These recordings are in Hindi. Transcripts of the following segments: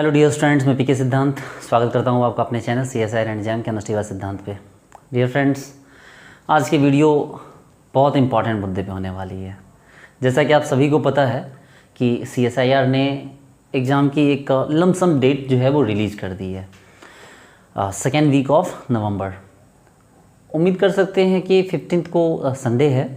हेलो डियर स्टूडेंट्स, मैं पीके सिद्धांत स्वागत करता हूँ आपका अपने channel CSIR and jam chemistry bye सिद्धांत पे। डियर फ्रेंड्स, आज की वीडियो बहुत इंपॉर्टेंट मुद्दे पे होने वाली है। जैसा कि आप सभी को पता है कि CSIR ने एग्ज़ाम की एक लमसम डेट जो है वो रिलीज़ कर दी है, सेकेंड वीक ऑफ नवंबर। उम्मीद कर सकते हैं कि 15 को संडे है,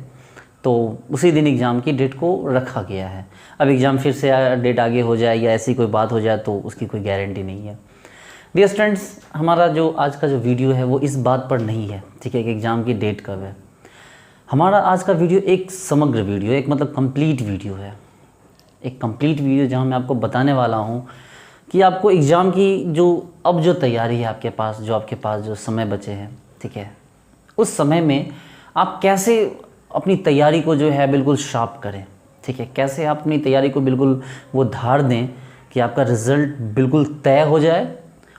तो उसी दिन एग्ज़ाम की डेट को रखा गया है। अब एग्ज़ाम फिर से डेट आगे हो जाए या ऐसी कोई बात हो जाए तो उसकी कोई गारंटी नहीं है। डियर स्टूडेंट्स, हमारा जो आज का जो वीडियो है वो इस बात पर नहीं है, ठीक है, कि एग्ज़ाम की डेट कब है। हमारा आज का वीडियो एक समग्र वीडियो है, एक मतलब कंप्लीट वीडियो है, एक कंप्लीट वीडियो जहाँ मैं आपको बताने वाला हूँ कि आपको एग्ज़ाम की जो अब जो तैयारी है आपके पास, जो आपके पास जो समय बचे हैं, ठीक है, उस समय में आप कैसे अपनी तैयारी को जो है बिल्कुल शार्प करें, ठीक है, कैसे आप अपनी तैयारी को बिल्कुल वो धार दें कि आपका रिज़ल्ट बिल्कुल तय हो जाए।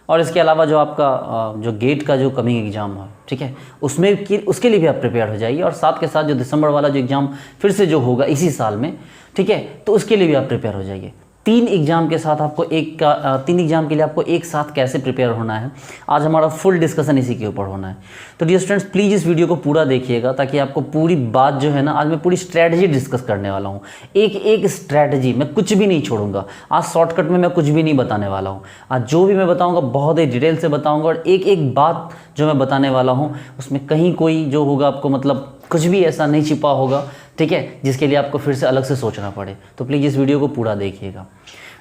और इसके अलावा जो आपका जो गेट का जो कमिंग एग्ज़ाम हो, ठीक है, उसके लिए भी आप प्रिपेयर हो जाइए। और साथ के साथ जो दिसंबर वाला जो एग्ज़ाम फिर से जो होगा इसी साल में, ठीक है, तो उसके लिए भी आप प्रिपेयर हो जाइए। तीन एग्ज़ाम के साथ आपको तीन एग्ज़ाम के लिए आपको एक साथ कैसे प्रिपेयर होना है, आज हमारा फुल डिस्कशन इसी के ऊपर होना है। तो डियर स्टूडेंट्स, प्लीज़ इस वीडियो को पूरा देखिएगा ताकि आपको पूरी बात जो है ना, आज मैं पूरी स्ट्रैटेजी डिस्कस करने वाला हूँ। एक एक स्ट्रैटेजी, मैं कुछ भी नहीं छोड़ूंगा। आज शॉर्टकट में मैं कुछ भी नहीं बताने वाला हूँ। आज जो भी मैं बताऊँगा बहुत ही डिटेल से बताऊँगा, और एक एक बात जो मैं बताने वाला हूँ उसमें कहीं कोई जो होगा आपको मतलब कुछ भी ऐसा नहीं छिपा होगा, ठीक है, जिसके लिए आपको फिर से अलग से सोचना पड़े। तो प्लीज़ इस वीडियो को पूरा देखिएगा।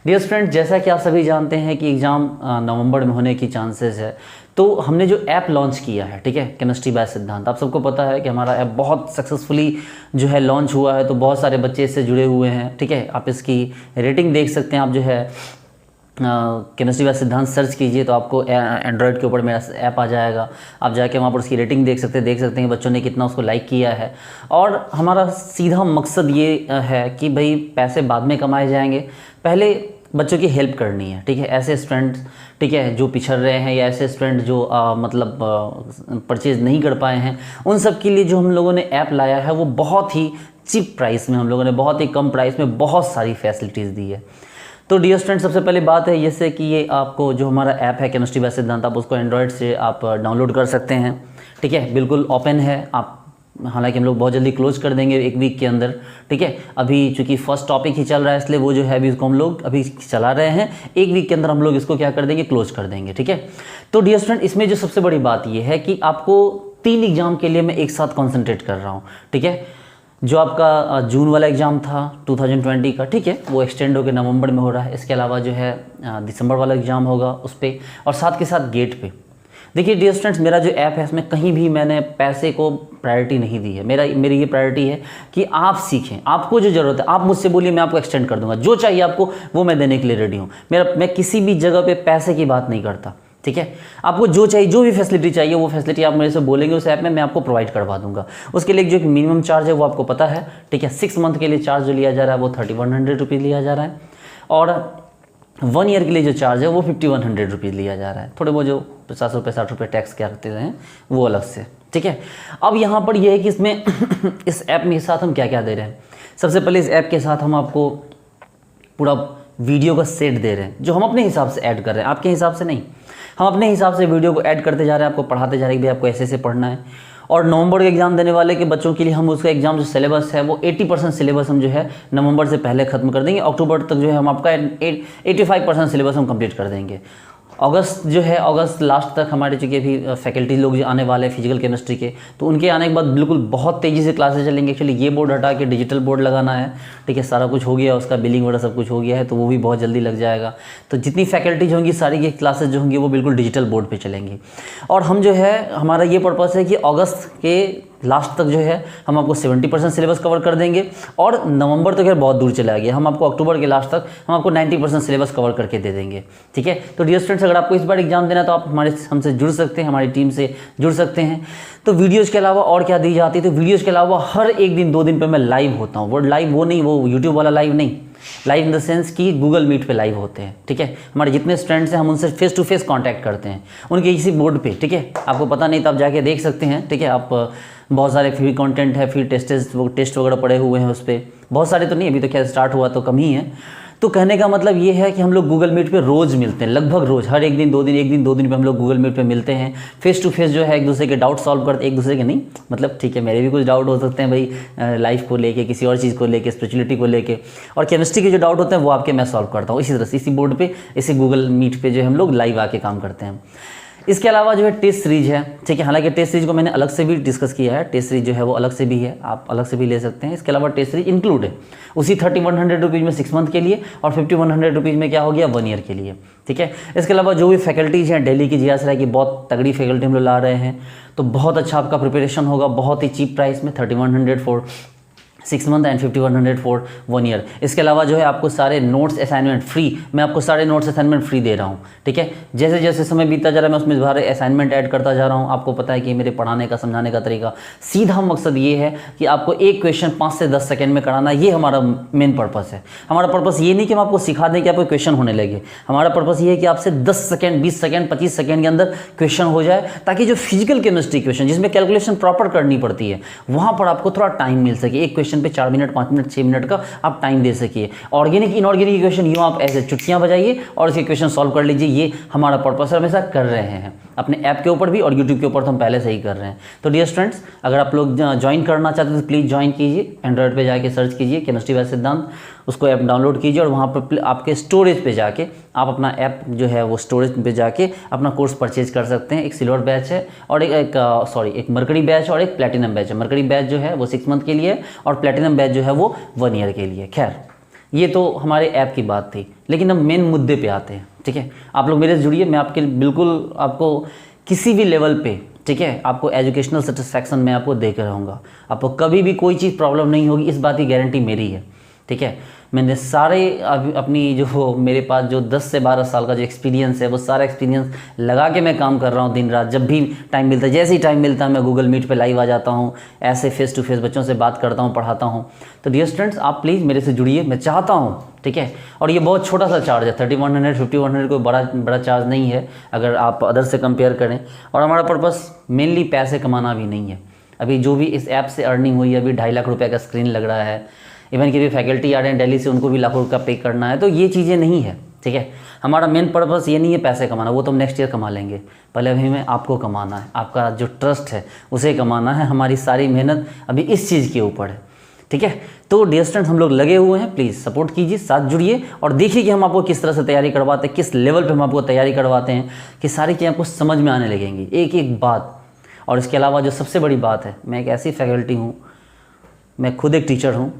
डियर फ्रेंड, जैसा कि आप सभी जानते हैं कि एग्ज़ाम नवंबर में होने की चांसेस है, तो हमने जो ऐप लॉन्च किया है, ठीक है, केमिस्ट्री बाय सिद्धांत, आप सबको पता है कि हमारा ऐप बहुत सक्सेसफुली जो है लॉन्च हुआ है। तो बहुत सारे बच्चे इससे जुड़े हुए हैं, ठीक है। आप इसकी रेटिंग देख सकते हैं। आप जो है केमिस्ट्री बाय सिद्धांत सर्च कीजिए तो आपको एंड्रॉयड के ऊपर मेरा ऐप आ जाएगा। आप जाके वहाँ पर उसकी रेटिंग देख सकते हैं बच्चों ने कितना उसको लाइक किया है। और हमारा सीधा मकसद ये है कि भाई पैसे बाद में कमाए जाएंगे, पहले बच्चों की हेल्प करनी है, ठीक है। ऐसे स्टूडेंट्स, ठीक है, जो पिछड़ रहे हैं या ऐसे स्टूडेंट जो मतलब परचेज़ नहीं कर पाए हैं, उन सब के लिए जो हम लोगों ने ऐप लाया है वो बहुत ही चीप प्राइस में, हम लोगों ने बहुत ही कम प्राइस में बहुत सारी फैसिलिटीज़ दी है। तो डियर स्टूडेंट, सबसे पहले बात है जैसे कि ये आपको जो हमारा ऐप है केमिस्ट्री बाय सिद्धांत, आप उसको एंड्रॉयड से आप डाउनलोड कर सकते हैं, ठीक है, बिल्कुल ओपन है। आप हालांकि हम लोग बहुत जल्दी क्लोज कर देंगे एक वीक के अंदर, ठीक है। अभी चूंकि फर्स्ट टॉपिक ही चल रहा है इसलिए वो जो है अभी इसको हम लोग अभी चला रहे हैं। एक वीक के अंदर हम लोग इसको क्या कर देंगे, क्लोज कर देंगे, ठीक है। तो डियर स्टूडेंट, इसमें जो सबसे बड़ी बात ये है कि आपको 3 एग्जाम के लिए मैं एक साथ कॉन्सेंट्रेट कर रहा हूँ, ठीक है। जो आपका जून वाला एग्ज़ाम था 2020 का, ठीक है, वो एक्सटेंड होकर नवंबर में हो रहा है। इसके अलावा जो है दिसंबर वाला एग्ज़ाम होगा उस पर, और साथ के साथ गेट पे। देखिए डियर स्टूडेंट्स, मेरा जो ऐप है इसमें कहीं भी मैंने पैसे को प्रायोरिटी नहीं दी है। मेरी ये प्रायोरिटी है कि आप सीखें, आपको जो ज़रूरत है आप मुझसे बोलिए, मैं आपको एक्सटेंड कर दूंगा। जो चाहिए आपको वो मैं देने के लिए रेडी हूँ। मैं किसी भी जगह पे पैसे की बात नहीं करता, ठीक है। आपको जो चाहिए, जो भी फैसिलिटी चाहिए वो फैसिलिटी आप मेरे से बोलेंगे उस ऐप में, मैं आपको प्रोवाइड करवा दूंगा। उसके लिए जो एक मिनिमम चार्ज है वो आपको पता है, ठीक है। 6 मंथ के लिए चार्ज जो लिया जा रहा है वो 3100 रुपीज़ लिया जा रहा है, और 1 ईयर के लिए जो चार्ज है वो 5100 रुपीज़ लिया जा रहा है। थोड़े वो जो 50 रुपये 60 रुपये टैक्स क्या करते हैं वो अलग से, ठीक है। अब यहाँ पर ये है कि इसमें इस ऐप में साथ हम क्या क्या दे रहे हैं। सबसे पहले इस ऐप के साथ हम आपको पूरा वीडियो का सेट दे रहे हैं, जो हम अपने हिसाब से ऐड कर रहे हैं, आपके हिसाब से नहीं। हम अपने हिसाब से वीडियो को ऐड करते जा रहे हैं, आपको पढ़ाते जा रहे हैं कि भाई आपको ऐसे ऐसे पढ़ना है। और नवंबर के एग्ज़ाम देने वाले के बच्चों के लिए हम उसका एग्ज़ाम जो सिलेबस है वो 80% सिलेबस हम जो है नवंबर से पहले ख़त्म कर देंगे। अक्टूबर तक जो है हम आपका 85% सिलेबस हम कंप्लीट कर देंगे। अगस्त जो है, अगस्त लास्ट तक हमारे चूँकि अभी फैकल्टी लोग जो आने वाले हैं फिजिकल केमिस्ट्री के, तो उनके आने के बाद बिल्कुल बहुत तेज़ी से क्लासेस चलेंगे। एक्चुअली ये बोर्ड हटा के डिजिटल बोर्ड लगाना है, ठीक है, सारा कुछ हो गया, उसका बिलिंग वगैरह सब कुछ हो गया है, तो वो भी बहुत जल्दी लग जाएगा। तो जितनी फैकल्टीज होंगी सारी की क्लासेस जो होंगी वो बिल्कुल डिजिटल बोर्ड पर चलेंगी। और हम जो है, हमारा ये पर्पज़ है कि अगस्त के लास्ट तक जो है हम आपको 70% सिलेबस कवर कर देंगे, और नवंबर तो खैर बहुत दूर चला गया, हम आपको अक्टूबर के लास्ट तक हम आपको 90% सिलेबस कवर करके दे देंगे, ठीक है। तो डियर स्टूडेंट्स, अगर आपको इस बार एग्जाम देना है तो आप हमसे जुड़ सकते हैं, हमारी टीम से जुड़ सकते हैं। तो वीडियोज़ के अलावा और क्या दी जाती है, तो वीडियोज़ के अलावा हर एक दिन 2 दिन पर मैं लाइव होता हूँ। वर्ड लाइव वो नहीं, वो यूट्यूब वाला लाइव नहीं, लाइव इन द सेंस कि गूगल मीट पे लाइव होते हैं, ठीक है। हमारे जितने स्टूडेंट्स हैं हम उनसे फेस टू फेस कांटेक्ट करते हैं, उनके इसी बोर्ड पे, ठीक है। आपको पता नहीं तो आप जाके देख सकते हैं, ठीक है। आप बहुत सारे फ्री कंटेंट है, फ्री टेस्ट वगैरह पड़े हुए हैं उस पर, बहुत सारे तो नहीं, अभी तो क्या स्टार्ट हुआ तो कम ही है। तो कहने का मतलब ये है कि हम लोग गूगल मीट पे रोज़ मिलते हैं, लगभग रोज़, हर एक दिन 2 दिन, 1 दिन 2 दिन पे हम लोग गूगल मीट पे मिलते हैं, फेस टू फेस जो है एक दूसरे के डाउट सॉल्व करते, एक दूसरे के नहीं मतलब ठीक है मेरे भी कुछ डाउट हो सकते हैं भाई लाइफ को लेके, किसी और चीज़ को लेके, स्पिरिचुअलिटी को लेके, और केमिस्ट्री के जो डाउट होते हैं वो आपके मैं सॉल्व करता हूँ। इसी तरह से इसी बोर्ड पे, इसी गूगल मीट पे जो है हम लोग लाइव आके काम करते हैं। इसके अलावा जो है टेस्ट सीरीज है, ठीक है, हालांकि टेस्ट सीरीज को मैंने अलग से भी डिस्कस किया है, टेस्ट सीरीज जो है वो अलग से भी है, आप अलग से भी ले सकते हैं। इसके अलावा टेस्ट सीरीज इंक्लूड है उसी 3100 रुपीज़ में 6 मंथ के लिए, और 5100 रुपीज़ में क्या हो गया 1 ईयर के लिए, ठीक है। इसके अलावा जो भी फैकल्टीज़ हैं दिल्ली की जीआसराय की बहुत तगड़ी फैकल्टी हम लोग ला रहे हैं, तो बहुत अच्छा आपका प्रिपरेशन होगा, बहुत ही चीप प्राइस में 3100 for 6 month and 5100 for 1 year. इसके अलावा जो है आपको सारे नोट्स असाइनमेंट फ्री, मैं आपको सारे नोट्स असाइनमेंट फ्री दे रहा हूँ, ठीक है। जैसे जैसे समय बीतता जा रहा है मैं उसमें सारे असाइनमेंट ऐड करता जा रहा हूँ। आपको पता है कि मेरे पढ़ाने का, समझाने का तरीका, सीधा मकसद ये है कि आपको एक क्वेश्चन 5 से 10 सेकेंड में कराना, ये हमारा मेन पर्पस है। हमारा पर्पस ये नहीं कि हम आपको सिखा दें कि आपको क्वेश्चन होने लगे, हमारा पर्पस ये है कि आपसे 10 सेकेंड, 20 सेकेंड, 25 सेकेंड के अंदर क्वेश्चन हो जाए, ताकि जो फिजिकल केमिस्ट्री क्वेश्चन जिसमें कैलकुलेशन प्रॉपर करनी पड़ती है वहाँ पर आपको थोड़ा टाइम मिल सके। एक क्वेश्चन पे 4 मिनट, 5 मिनट, 6 मिनट का आप टाइम दे सकिए। ऑर्गेनिक इनऑर्गेनिक इक्वेशन यूँ आप ऐसे चुटकियाँ बजाइए और इसके क्वेश्चन सॉल्व कर लीजिए, ये हमारा पर्पस है, हमेशा कर रहे हैं अपने ऐप के ऊपर भी और यूट्यूब के ऊपर तो हम पहले से ही कर रहे हैं। तो डियर स्टूडेंट्स, अगर आप लोग ज्वाइन करना चाहते हैं तो प्लीज़ ज्वाइन कीजिए। एंड्रॉयड पे जाके सर्च कीजिए केमिस्ट्री बाय सिद्धांत, उसको ऐप डाउनलोड कीजिए और वहाँ पर आपके स्टोरेज पे जाके आप अपना ऐप जो है वो स्टोरेज पे जाके अपना कोर्स परचेज कर सकते हैं। एक सिल्वर बैच है और एक मरकरी बैच और एक प्लेटिनम बैच है। मरकरी बैच जो है वो 6 मंथ के लिए और प्लेटिनम बैच जो है वो 1 ईयर के लिए। खैर, ये तो हमारे ऐप की बात थी, लेकिन अब मेन मुद्दे पे आते हैं, ठीक है। आप लोग मेरे से जुड़िए, मैं आपके बिल्कुल आपको किसी भी लेवल पे, ठीक है, आपको एजुकेशनल सेटिस्फैक्शन में आपको देकर रहूँगा। आपको कभी भी कोई चीज़ प्रॉब्लम नहीं होगी, इस बात की गारंटी मेरी है, ठीक है। मैंने सारे अपनी जो मेरे पास जो 10 से 12 साल का जो एक्सपीरियंस है वो सारा एक्सपीरियंस लगा के मैं काम कर रहा हूँ दिन रात। जब भी टाइम मिलता है, जैसे ही टाइम मिलता है मैं गूगल मीट पे लाइव आ जाता हूँ, ऐसे फेस टू फेस बच्चों से बात करता हूँ, पढ़ाता हूँ। तो डियर स्टूडेंट्स, आप प्लीज़ मेरे से जुड़िए, मैं चाहता हूँ, ठीक है। और ये बहुत छोटा सा चार्ज है, 3100 5100 कोई बड़ा चार्ज नहीं है अगर आप अदर से कंपेयर करें। और हमारा पर्पस मेनली पैसे कमाना भी नहीं है। अभी जो भी इस ऐप से अर्निंग हुई है, अभी 2.5 लाख रुपये का स्क्रीन लग रहा है, इवन कि भी फैकल्टी आ रहे हैं दिल्ली से, उनको भी लाखों रुपया पे करना है, तो ये चीज़ें नहीं है, ठीक है। हमारा मेन पर्पस ये नहीं है पैसे कमाना, वो तो हम नेक्स्ट ईयर कमा लेंगे। पहले अभी हमें आपको कमाना है, आपका जो ट्रस्ट है उसे कमाना है। हमारी सारी मेहनत अभी इस चीज़ के ऊपर है, ठीक है। तो डियर स्टूडेंट, हम लोग लगे हुए हैं, प्लीज़ सपोर्ट कीजिए, साथ जुड़िए और देखिए कि हम आपको किस तरह से तैयारी करवाते हैं, किस लेवल पे हम आपको तैयारी करवाते हैं कि सारी चीज़ें आपको समझ में आने लगेंगी, एक एक बात। और इसके अलावा जो सबसे बड़ी बात है, मैं एक ऐसी फैकल्टी हूँ, मैं खुद एक टीचर हूँ,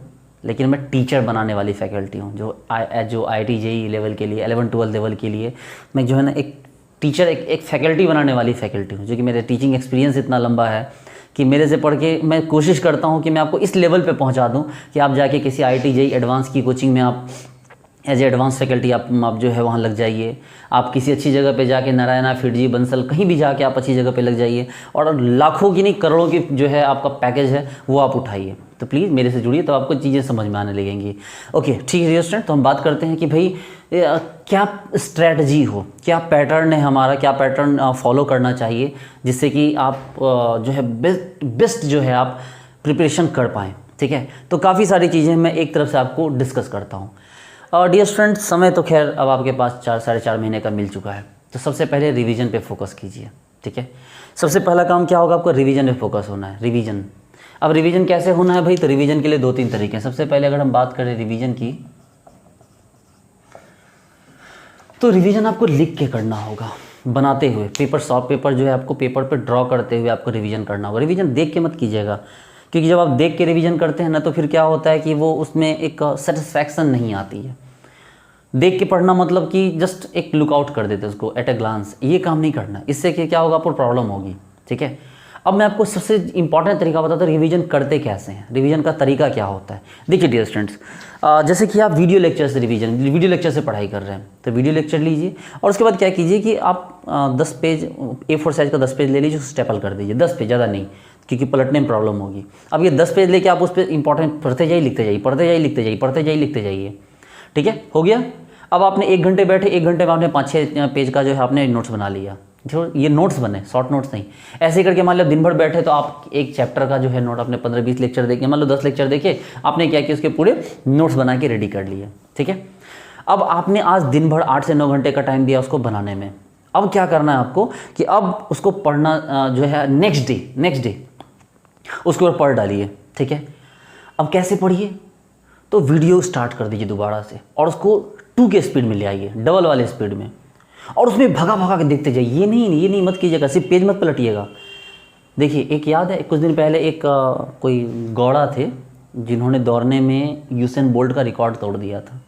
लेकिन मैं टीचर बनाने वाली फैकल्टी हूँ। जो IIT JEE लेवल के लिए, 11-12 लेवल के लिए मैं जो है ना एक टीचर, एक फैकल्टी बनाने वाली फैकल्टी हूँ। जो कि मेरे टीचिंग एक्सपीरियंस इतना लंबा है कि मेरे से पढ़ के मैं कोशिश करता हूँ कि मैं आपको इस लेवल पे पहुँचा दूँ कि आप जाके किसी IIT JEE एडवांस की कोचिंग में आप एज एडवांस फैकल्टी आप जो है वहाँ लग जाइए। आप किसी अच्छी जगह पे जाके, नारायणा, फिरजी, बंसल, कहीं भी जाके आप अच्छी जगह पे लग जाइए और लाखों की नहीं करोड़ों की जो है आपका पैकेज है वो आप उठाइए। तो प्लीज़ मेरे से जुड़िए, तो आपको चीज़ें समझ में आने लगेंगी। ओके, ठीक है स्टूडेंट, तो हम बात करते हैं कि भाई क्या स्ट्रैटेजी हो, क्या पैटर्न है हमारा, क्या पैटर्न फॉलो करना चाहिए जिससे कि आप जो है बेस्ट जो है आप प्रिपरेशन कर पाएँ, ठीक है। तो काफ़ी सारी चीज़ें मैं एक तरफ से आपको डिस्कस करता हूँ। और डियर स्टूडेंट, समय तो खैर अब आपके पास 4-4.5 महीने का मिल चुका है। तो सबसे पहले रिवीजन पे फोकस कीजिए, ठीक है। सबसे पहला काम क्या होगा, आपको रिवीजन पे फोकस होना है। रिवीजन, अब रिवीजन कैसे होना है भाई, तो रिवीजन के लिए 2-3 तरीके हैं। सबसे पहले अगर हम बात करें रिवीजन की, तो रिवीजन आपको लिख के करना होगा, बनाते हुए पेपर, सॉफ्ट पेपर जो है आपको पेपर पे ड्रॉ करते हुए आपको रिवीजन करना होगा। रिवीजन देख के मत कीजिएगा, क्योंकि जब आप देख के रिवीजन करते हैं ना तो फिर क्या होता है कि वो उसमें एक सेटिस्फैक्शन नहीं आती है। देख के पढ़ना मतलब कि जस्ट एक लुकआउट कर देते उसको एट ए ग्लांस, ये काम नहीं करना। इससे क्या होगा, आपको प्रॉब्लम होगी, ठीक है। अब मैं आपको सबसे इंपॉर्टेंट तरीका बताता हूँ रिवीजन करते कैसे हैं, रिवीजन का तरीका क्या होता है। देखिए डियर स्टूडेंट्स, जैसे कि आप वीडियो लेक्चर से वीडियो लेक्चर से पढ़ाई कर रहे हैं, तो वीडियो लेक्चर लीजिए और उसके बाद क्या कीजिए कि आप 10 पेज A4 साइज़ का 10 पेज ले लीजिए, उसको स्टेपल कर दीजिए। 10 पेज, ज़्यादा नहीं, क्योंकि पलटने में प्रॉब्लम होगी। अब ये 10 पेज लेके आप उस पर इंपॉर्टेंट पढ़ते जाइए, लिखते जाइए, पढ़ते जाइए, लिखते जाइए, पढ़ते जाइए, लिखते जाइए, ठीक है, हो गया। अब आपने 1 घंटे बैठे, 1 घंटे में आपने 5-6 पेज का जो है आपने नोट्स बना लिया। जो ये नोट्स बने, शॉर्ट नोट्स नहीं, ऐसे करके मान लो दिन भर बैठे तो आप एक चैप्टर का जो है नोट आपने 15-20 लेक्चर देखे, मान लो 10 लेक्चर देखे, आपने क्या किया, उसके पूरे नोट्स बना के रेडी कर लिए, ठीक है। अब आपने आज दिन भर 8 से 9 घंटे का टाइम दिया उसको बनाने में। अब क्या करना है आपको कि अब उसको पढ़ना जो है नेक्स्ट डे उसके ऊपर पढ़ डालिए, ठीक है। अब कैसे पढ़िए, तो वीडियो स्टार्ट कर दीजिए दोबारा से और उसको 2 के स्पीड में ले आइए, डबल वाले स्पीड में, और उसमें भगा के देखते जाइए। ये नहीं मत कीजिएगा, सिर्फ पेज मत पलटिएगा। देखिए एक याद है कुछ दिन पहले एक कोई गौड़ा थे जिन्होंने दौड़ने में यूसेन बोल्ट का रिकॉर्ड तोड़ दिया था।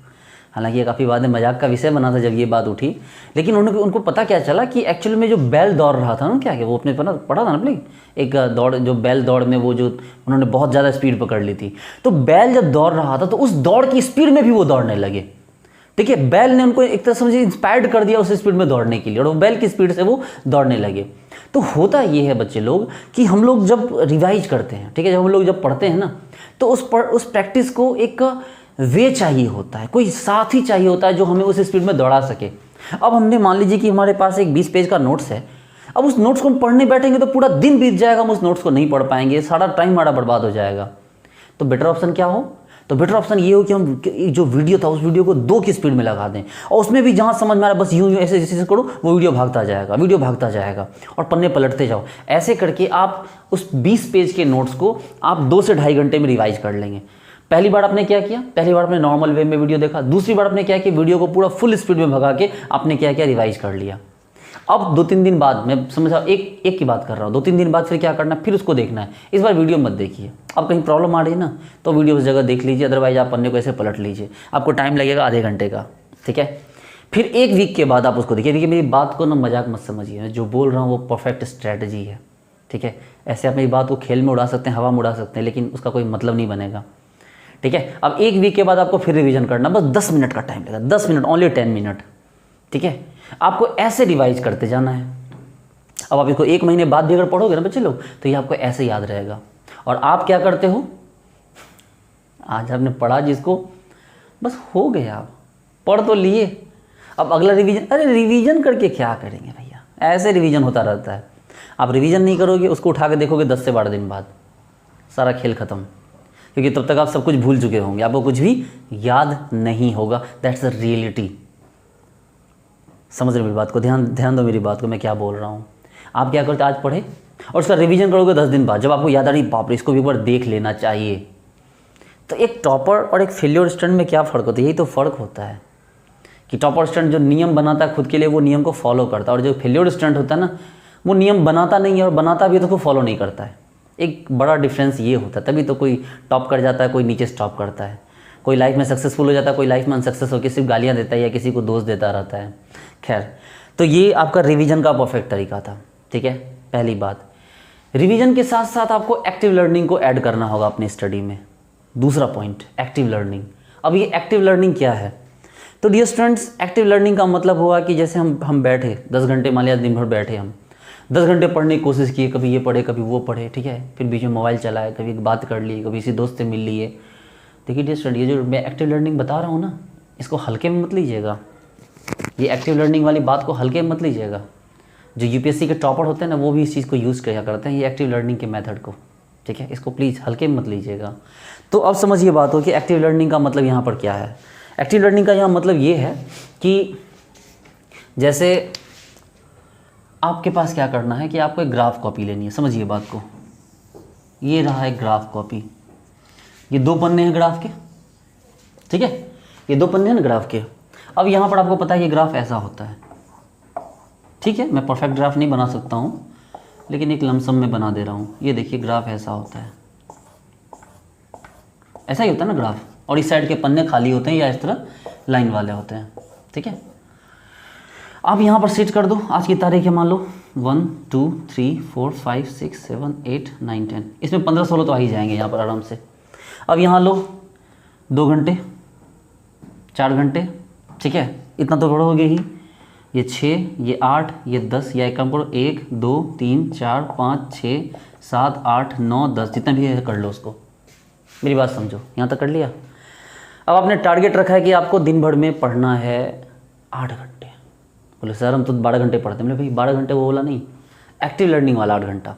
हालांकि ये काफ़ी बाद में मजाक का विषय बना था जब ये बात उठी, लेकिन उनको पता क्या चला कि एक्चुअल में जो बैल दौड़ रहा था ना, क्या वो अपने पढ़ा था ना अपने एक दौड़, जो बैल दौड़ में वो जो उन्होंने बहुत ज़्यादा स्पीड पकड़ ली थी, तो बैल जब दौड़ रहा था तो उस दौड़ की स्पीड में भी वो दौड़ने लगे। देखिए बैल ने उनको एक तरह समझिए इंस्पायर्ड कर दिया उस स्पीड में दौड़ने के लिए, और वो बैल की स्पीड से वो दौड़ने लगे। तो होता ये है बच्चे लोग कि हम लोग जब रिवाइज करते हैं, ठीक है, जब हम लोग जब पढ़ते हैं ना, तो उस प्रैक्टिस को एक वे चाहिए होता है, कोई साथी चाहिए होता है जो हमें उस स्पीड में दौड़ा सके। अब हमने मान लीजिए कि हमारे पास एक 20 पेज का नोट्स है, अब उस नोट्स को हम पढ़ने बैठेंगे तो पूरा दिन बीत जाएगा, हम उस नोट्स को नहीं पढ़ पाएंगे, सारा टाइम हमारा बर्बाद हो जाएगा। तो बेटर ऑप्शन क्या हो, तो बेटर ऑप्शन ये हो कि हम जो वीडियो था उस वीडियो को 2 की स्पीड में लगा दें, और उसमें भी जहाँ समझ में आ रहा है बस यूँ ऐसे करो, वो वीडियो भागता जाएगा और पन्ने पलटते जाओ। ऐसे करके आप उस 20 पेज के नोट्स को आप 2 से ढाई घंटे में रिवाइज कर लेंगे। पहली बार आपने क्या किया, पहली बार आपने नॉर्मल वे में वीडियो देखा, दूसरी बार आपने क्या किया, वीडियो को पूरा फुल स्पीड में भगा के आपने क्या किया, रिवाइज कर लिया। अब 2-3 दिन बाद, मैं समझा एक की बात कर रहा हूँ, 2-3 दिन बाद फिर क्या करना है, फिर उसको देखना है। इस बार वीडियो मत देखिए, अब कहीं प्रॉब्लम आ रही है ना तो वीडियो उस जगह देख लीजिए, अदरवाइज आप पन्ने को ऐसे पलट लीजिए, आपको टाइम लगेगा आधे घंटे का, ठीक है। फिर 1 वीक के बाद आप उसको देखिए। देखिए मेरी बात को ना मजाक मत समझिए, मैं जो बोल रहा हूँ वो परफेक्ट स्ट्रैटेजी है, ठीक है। ऐसे आप मेरी बात को खेल में उड़ा सकते हैं, हवा में उड़ा सकते हैं, लेकिन उसका कोई मतलब नहीं बनेगा, ठीक है। अब 1 वीक के बाद आपको फिर रिवीजन करना, बस 10 मिनट का टाइम लगेगा, 10 मिनट, ओनली 10 मिनट, ठीक है। आपको ऐसे रिवाइज करते जाना है। अब आप इसको 1 महीने बाद भी अगर पढ़ोगे ना बच्चे लोग, तो ये आपको ऐसे याद रहेगा। और आप क्या करते हो, आज आपने पढ़ा जिसको, बस हो गया, आप पढ़ तो लिए, अब अगला रिवीजन, अरे रिवीजन करके क्या करेंगे भैया, ऐसे रिवीजन होता रहता है। आप रिवीजन नहीं करोगे, उसको उठा के देखोगे 10 से 12 दिन बाद, सारा खेल खत्म, क्योंकि तब तक आप सब कुछ भूल चुके होंगे, आपको कुछ भी याद नहीं होगा। That's a reality. समझ रहे मेरी बात को, ध्यान दो मेरी बात को, मैं क्या बोल रहा हूँ। आप क्या करते, आज पढ़े और उसका रिवीजन करोगे 10 दिन बाद, जब आपको याद आ रही बाप रे इसको भी एक बार देख लेना चाहिए। तो एक टॉपर और एक फेल्योर स्टूडेंट में क्या फ़र्क होता है, यही तो फ़र्क होता है कि टॉपर स्टूडेंट जो नियम बनाता है खुद के लिए, वो नियम को फॉलो करता है, और जो फेल्योर स्टूडेंट होता है ना, वो नियम बनाता नहीं है, और बनाता भी है तो उसको फॉलो नहीं करता है। एक बड़ा डिफरेंस ये होता है, तभी तो कोई टॉप कर जाता है, कोई नीचे स्टॉप करता है, कोई लाइफ में सक्सेसफुल हो जाता है, कोई लाइफ में अनसक्सेस होकर सिर्फ गालियाँ देता है या किसी को दोष देता रहता है। खैर, तो ये आपका रिवीजन का परफेक्ट तरीका था, ठीक है। पहली बात, रिवीजन के साथ साथ आपको एक्टिव लर्निंग को ऐड करना होगा अपनी स्टडी में। दूसरा पॉइंट, एक्टिव लर्निंग। अब ये एक्टिव लर्निंग क्या है, तो डियर स्टूडेंट्स, एक्टिव लर्निंग का मतलब हुआ कि जैसे हम बैठे 10 घंटे, मान लिया दिन भर बैठे, हम 10 घंटे पढ़ने की कोशिश की, कभी ये पढ़े कभी वो पढ़े, ठीक है, फिर बीच में मोबाइल चलाए, कभी बात कर ली, कभी किसी दोस्त से मिल लिए। देखिए डियर स्टूडेंट, ये जो मैं एक्टिव लर्निंग बता रहा हूँ ना, इसको हल्के में मत लीजिएगा, ये एक्टिव लर्निंग वाली बात को हल्के में मत लीजिएगा। जो यूपीएससी के टॉपर होते हैं ना, वो भी इस चीज़ को यूज़ किया करते हैं, ये एक्टिव लर्निंग के मेथड को, ठीक है। इसको प्लीज़ हल्के में मत लीजिएगा। तो अब समझिए बात हो कि एक्टिव लर्निंग का मतलब यहाँ पर क्या है। एक्टिव लर्निंग का यहाँ मतलब ये है कि जैसे आपके पास क्या करना है कि आपको एक ग्राफ कॉपी लेनी है। समझिए बात को, ये रहा है ग्राफ कॉपी, ये 2 पन्ने हैं ग्राफ के, ठीक है, ये 2 पन्ने हैं ना ग्राफ के। अब यहाँ पर आपको पता है ये ग्राफ ऐसा होता है, ठीक है। मैं परफेक्ट ग्राफ नहीं बना सकता हूँ, लेकिन एक लमसम में बना दे रहा हूँ। ये देखिए ग्राफ ऐसा होता है, ऐसा ही होता है ना ग्राफ, और इस साइड के पन्ने खाली होते हैं या इस तरह लाइन वाले होते हैं, ठीक है। आप यहाँ पर सेट कर दो, आज की तारीख है मान लो 1 2 3 4 5 6 7 8 9 10, इसमें 15-16 तो आ ही जाएंगे यहाँ पर आराम से। अब यहाँ लो 2 घंटे 4 घंटे, ठीक है, इतना तो पढ़ोगे ही। ये 6, ये 8, ये 10, या एक काम करो 1 2 3 4 5 6 7 8 9 10, जितना भी है कर लो उसको। मेरी बात समझो, यहाँ तक कर लिया। अब आपने टारगेट रखा है कि आपको दिन भर में पढ़ना है 8 घंटे। बोले सर हम तो 12 घंटे पढ़ते हैं। बोले भाई 12 घंटे वो बोला नहीं, एक्टिव लर्निंग वाला 8 घंटा।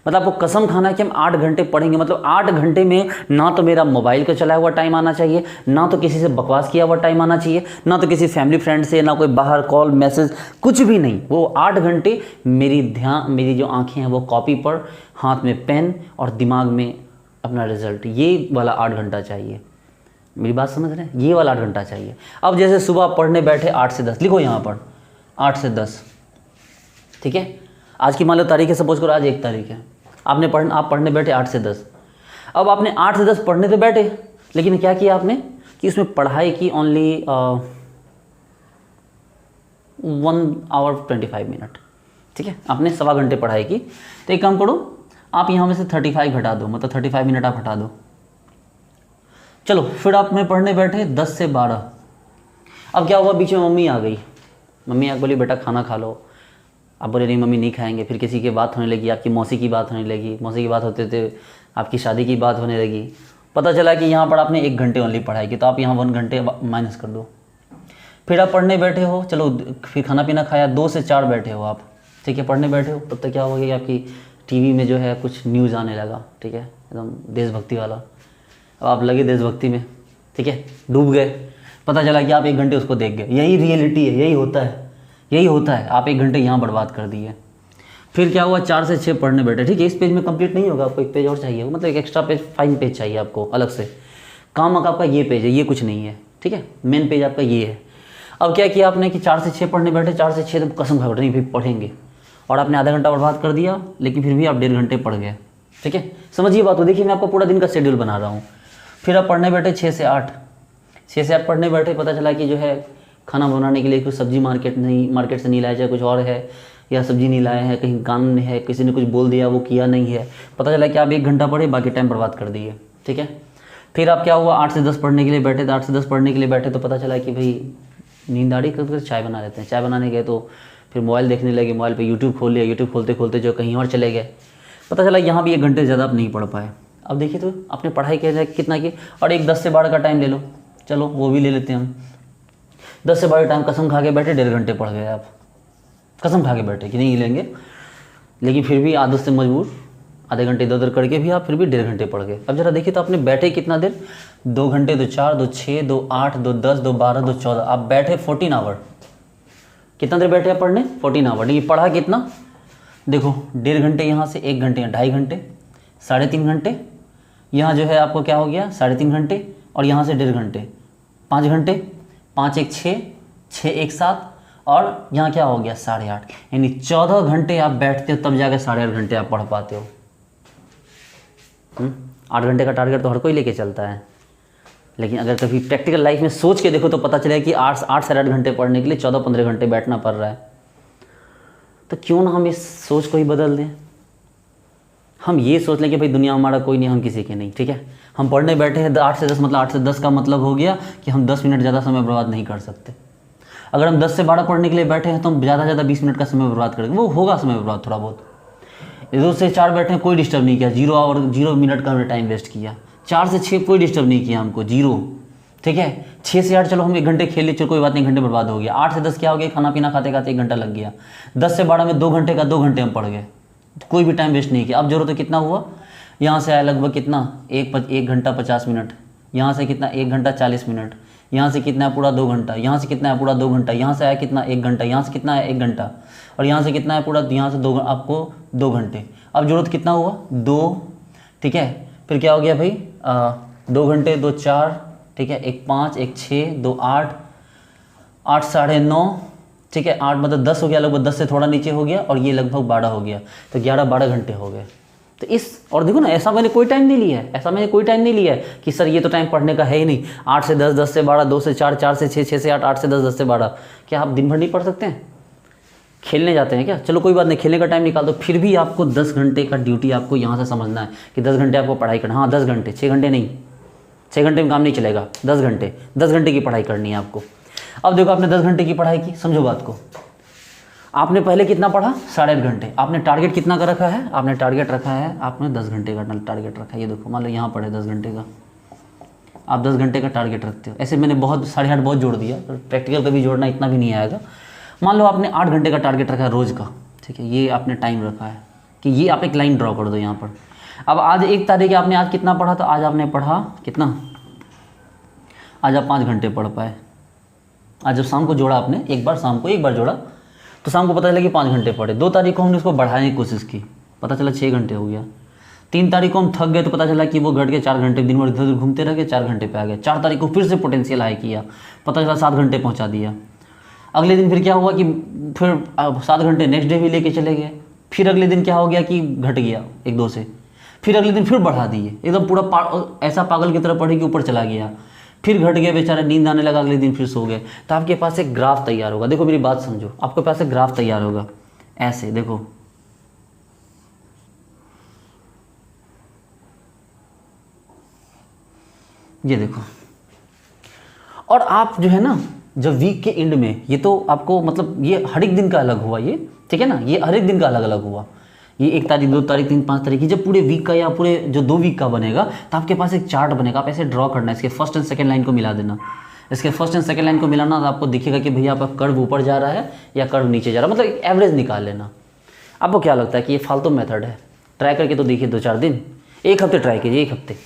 मतलब आपको कसम खाना है कि हम 8 घंटे पढ़ेंगे, मतलब 8 घंटे में ना तो मेरा मोबाइल का चलाया हुआ टाइम आना चाहिए, ना तो किसी से बकवास किया हुआ टाइम आना चाहिए, ना तो किसी फैमिली फ्रेंड से, ना कोई बाहर कॉल मैसेज, कुछ भी नहीं। वो 8 घंटे मेरी जो आंखें हैं वो कॉपी पर, हाथ में पेन और दिमाग में अपना रिजल्ट, ये वाला 8 घंटा चाहिए। मेरी बात समझ रहे हैं? ये वाला 8 घंटा चाहिए। अब जैसे सुबह पढ़ने बैठे 8 से 10, लिखो यहाँ पर 8 से 10, ठीक है। आज की मान लो तारीख है, सपोज करो आज 1 तारीख है, आप पढ़ने बैठे 8 से 10। अब आपने 8 से 10 पढ़ने तो बैठे, लेकिन क्या किया आपने कि उसमें पढ़ाई की ओनली 1 आवर 25 मिनट, ठीक है। आपने सवा घंटे पढ़ाई की। तो एक काम करो, आप यहाँ में से 35 घटा दो, मतलब 35 मिनट आप हटा दो। चलो फिर आप में पढ़ने बैठे 10 से 12। अब क्या हुआ, बीच में मम्मी आ गई, मम्मी आके बोली बेटा खाना खा लो। आप बोले नहीं मम्मी नहीं खाएंगे। फिर किसी की बात होने लगी, आपकी मौसी की बात होने लगी, मौसी की बात होते होते आपकी शादी की बात होने लगी। पता चला कि यहाँ पर आपने 1 घंटे ओनली पढ़ाई की, तो आप यहाँ 1 घंटे माइनस कर दो। फिर आप पढ़ने बैठे हो, चलो फिर खाना पीना खाया, 2 से 4 बैठे हो आप, ठीक है, पढ़ने बैठे हो। तब तक क्या हो गया कि आपकी टीवी में जो है कुछ न्यूज़ आने लगा, ठीक है, एकदम देशभक्ति वाला। अब आप लगे देशभक्ति में, ठीक है, डूब गए। पता चला कि आप 1 घंटे उसको देख गए। यही रियलिटी है, यही होता है, यही होता है। आप 1 घंटे यहाँ बर्बाद कर दिए। फिर क्या हुआ, 4 से 6 पढ़ने बैठे, ठीक है। इस पेज में कंप्लीट नहीं होगा, आपको 1 पेज और चाहिए, मतलब एक एक्स्ट्रा पेज, 5 पेज चाहिए आपको अलग से। काम आपका ये पेज है, ये कुछ नहीं है, ठीक है, मेन पेज आपका ये है। अब क्या किया आपने कि 4 से 6 पढ़ने बैठे, 4 से 6 तो कसम खा नहीं फिर पढ़ेंगे, और आपने आधा घंटा बर्बाद कर दिया, लेकिन फिर भी आप 1.5 घंटे पढ़ गए, ठीक है। समझिए बात को, देखिए मैं आपको पूरा दिन का शेड्यूल बना रहा हूँ। फिर आप पढ़ने बैठे 6 से 8, 6 से 8 पढ़ने बैठे। पता चला कि जो है खाना बनाने के लिए कुछ सब्जी मार्केट से नहीं लाया जाए, कुछ और है, या सब्जी नहीं लाए हैं, कहीं काम में है, किसी ने कुछ बोल दिया वो किया नहीं है। पता चला कि आप 1 घंटा पढ़े, बाकी टाइम बर्बाद कर दिए, ठीक है। फिर आप क्या हुआ, 8 से 10 पढ़ने के लिए बैठे, तो 8 से 10 पढ़ने के लिए बैठे तो पता चला कि भाई नींद आ रही, कर चाय बना लेते हैं। चाय बनाने गए तो फिर मोबाइल देखने लगे, मोबाइल पे यूट्यूब खोल लिया, यूट्यूब खोलते खोलते जो कहीं और चले गए। पता चला यहाँ भी 1 घंटे ज़्यादा आप नहीं पढ़ पाए। अब देखिए तो आपने पढ़ाई कितना की, और एक 10 से 12 का टाइम ले लो, चलो वो भी ले लेते हैं हम। 10 से 12 टाइम कसम खा के बैठे, 1.5 घंटे पढ़ गए आप, कसम खा के बैठे कि नहीं लेंगे, लेकिन फिर भी आदत से मजबूर आधे घंटे इधर उधर करके भी आप फिर भी 1.5 घंटे पढ़ गए। अब जरा देखिए तो आपने बैठे कितना देर, 2 घंटे, 2 4, 2 6, 2 8, 2 10, 2 12, 2 14, आप बैठे 14 आवर। कितना देर बैठे आप पढ़ने, 14 आवर। ये पढ़ा कितना, देखो 1.5 घंटे यहाँ से, 1 घंटे यहाँ, 2.5 घंटे, 3.5 घंटे, यहाँ जो है आपको क्या हो गया 3.5 घंटे, और यहाँ से 1.5 घंटे, 5 घंटे, 5 1 6, 6 1 7, और यहाँ क्या हो गया 8.5, यानी 14 घंटे आप बैठते हो, तब जाकर 8.5 घंटे आप पढ़ पाते हो। 8 घंटे का टारगेट तो हर कोई लेके चलता है, लेकिन अगर कभी प्रैक्टिकल लाइफ में सोच के देखो तो पता चलेगा कि 8 साढ़े 8 घंटे पढ़ने के लिए 14-15 घंटे बैठना पड़ रहा है। तो क्यों ना हम इस सोच को ही बदल दें, हम ये सोच लें कि भाई दुनिया हमारा कोई नहीं, हम किसी के नहीं, ठीक है। हम पढ़ने बैठे हैं 8 से 10, मतलब 8 से 10 का मतलब हो गया कि हम 10 मिनट ज़्यादा समय बर्बाद नहीं कर सकते। अगर हम 10 से 12 पढ़ने के लिए बैठे हैं तो हम ज़्यादा 20 मिनट का समय बर्बाद करेंगे, वो होगा समय बर्बाद थोड़ा बहुत। 2 से 4 बैठे हैं, कोई डिस्टर्ब नहीं किया, 0 मिनट का हमने टाइम वेस्ट किया। 4 से 6 कोई डिस्टर्ब नहीं किया हमको, 0, ठीक है। 6 से 8 चलो हम 1 घंटे खेल लिए, चलो कोई बात नहीं, 1 घंटे बर्बाद हो गया। 8 से 10 क्या हो गया, खाना पीना खाते खाते 1 घंटा लग गया। 10 से 12 में 2 घंटे का 2 घंटे हम पढ़ गए, कोई भी टाइम वेस्ट नहीं किया। अब जरूरत तो कितना हुआ, यहाँ से आया लगभग कितना 1 घंटा 50 मिनट, यहाँ से कितना 1 घंटा 40 मिनट, यहाँ से कितना है पूरा 2 घंटा, यहाँ से कितना है पूरा 2 घंटा, यहाँ से आया कितना 1 घंटा, यहाँ से कितना है 1 घंटा, और यहाँ से कितना है पूरा, यहाँ से 2, आपको 2 घंटे। अब जरूरत कितना हुआ 2, ठीक है। फिर क्या हो गया भाई 2 घंटे, 2 4, ठीक है, 1 5, 1 6, 2 8, 8 साढ़े 9, ठीक है, 8 मतलब 10 हो गया लगभग, 10 से थोड़ा नीचे हो गया, और ये लगभग 12 हो गया, तो 11-12 घंटे हो गए। तो और देखो ना, ऐसा मैंने कोई टाइम नहीं लिया है, ऐसा मैंने कोई टाइम नहीं लिया है कि सर ये तो टाइम पढ़ने का है ही नहीं। 8 से 10, 10 से 12, 2 से 4, 4 से 6, 6 से 8, 8 से 10, 10 से 12, क्या आप दिन भर नहीं पढ़ सकते हैं? खेलने जाते हैं क्या, चलो कोई बात नहीं, खेलने का टाइम निकाल दो, फिर भी आपको 10 घंटे का ड्यूटी आपको यहाँ से समझना है कि 10 घंटे आपको पढ़ाई करना। हाँ 10 घंटे, 6 घंटे नहीं, 6 घंटे में काम नहीं चलेगा, 10 घंटे, 10 घंटे की पढ़ाई करनी है आपको। अब देखो आपने 10 घंटे की पढ़ाई की, समझो बात को, आपने पहले कितना पढ़ा 8.5 घंटे, आपने टारगेट कितना का रखा है, आपने टारगेट रखा है, आपने 10 घंटे का टारगेट रखा है। ये देखो मान लो यहाँ पढ़े 10 घंटे का, आप 10 घंटे का टारगेट रखते हो। ऐसे मैंने बहुत 8.5 बहुत जोड़ दिया, प्रैक्टिकल कभी जोड़ना इतना भी नहीं आएगा। मान लो आपने 8 घंटे का टारगेट रखा है रोज़ का, ठीक है, ये आपने टाइम रखा है कि ये आप एक लाइन ड्रॉ कर दो यहाँ पर। अब आज 1 तारीख है, आपने आज कितना पढ़ा? तो आज आपने पढ़ा कितना? आज आप 5 घंटे पढ़ पाए। आज जब शाम को जोड़ा आपने, एक बार शाम को एक बार जोड़ा, तो शाम को पता चला कि 5 घंटे पढ़े। 2 तारीख को हमने उसको बढ़ाने की कोशिश की, पता चला 6 घंटे हो गया। 3 तारीख को हम थक गए तो पता चला कि वो घट के 4 घंटे, दिन भर इधर उधर घूमते रह गए, 4 घंटे पे आ गए। 4 तारीख को फिर से पोटेंशियल हाई किया, पता चला 7 घंटे पहुंचा दिया। अगले दिन फिर क्या हुआ कि फिर 7 घंटे नेक्स्ट डे भी लेके चले गए। फिर अगले दिन क्या हो गया कि घट गया 1-2 से। फिर अगले दिन फिर बढ़ा दिए, एकदम पूरा ऐसा पागल की तरह पढ़े कि ऊपर चला गया। फिर घट गया बेचारा, नींद आने लगा, अगले दिन फिर सो गए। तो आपके पास एक ग्राफ तैयार होगा। देखो मेरी बात समझो, आपके पास एक ग्राफ तैयार होगा ऐसे, देखो ये देखो। और आप जो है ना, जब वीक के एंड में, ये तो आपको मतलब ये हर एक दिन का अलग हुआ ये, ठीक है ना, ये हर एक दिन का अलग अलग हुआ। ये 1 तारीख, 2 तारीख, 3, 5 तारीख की, जब पूरे वीक का या पूरे जो 2 वीक का बनेगा तो आपके पास एक चार्ट बनेगा। आप ऐसे ड्रॉ करना है, इसके फर्स्ट एंड सेकंड लाइन को मिला देना। इसके फर्स्ट एंड सेकंड लाइन को मिलाना तो आपको दिखेगा कि भैया आपका कर्व ऊपर जा रहा है या कर्व नीचे जा रहा है, मतलब एक एवरेज निकाल लेना। आपको क्या लगता है कि ये फालतू मेथड है? ट्राई करके तो देखिए 2-4 दिन, 1 हफ्ते ट्राई कीजिए, 1 हफ्ते।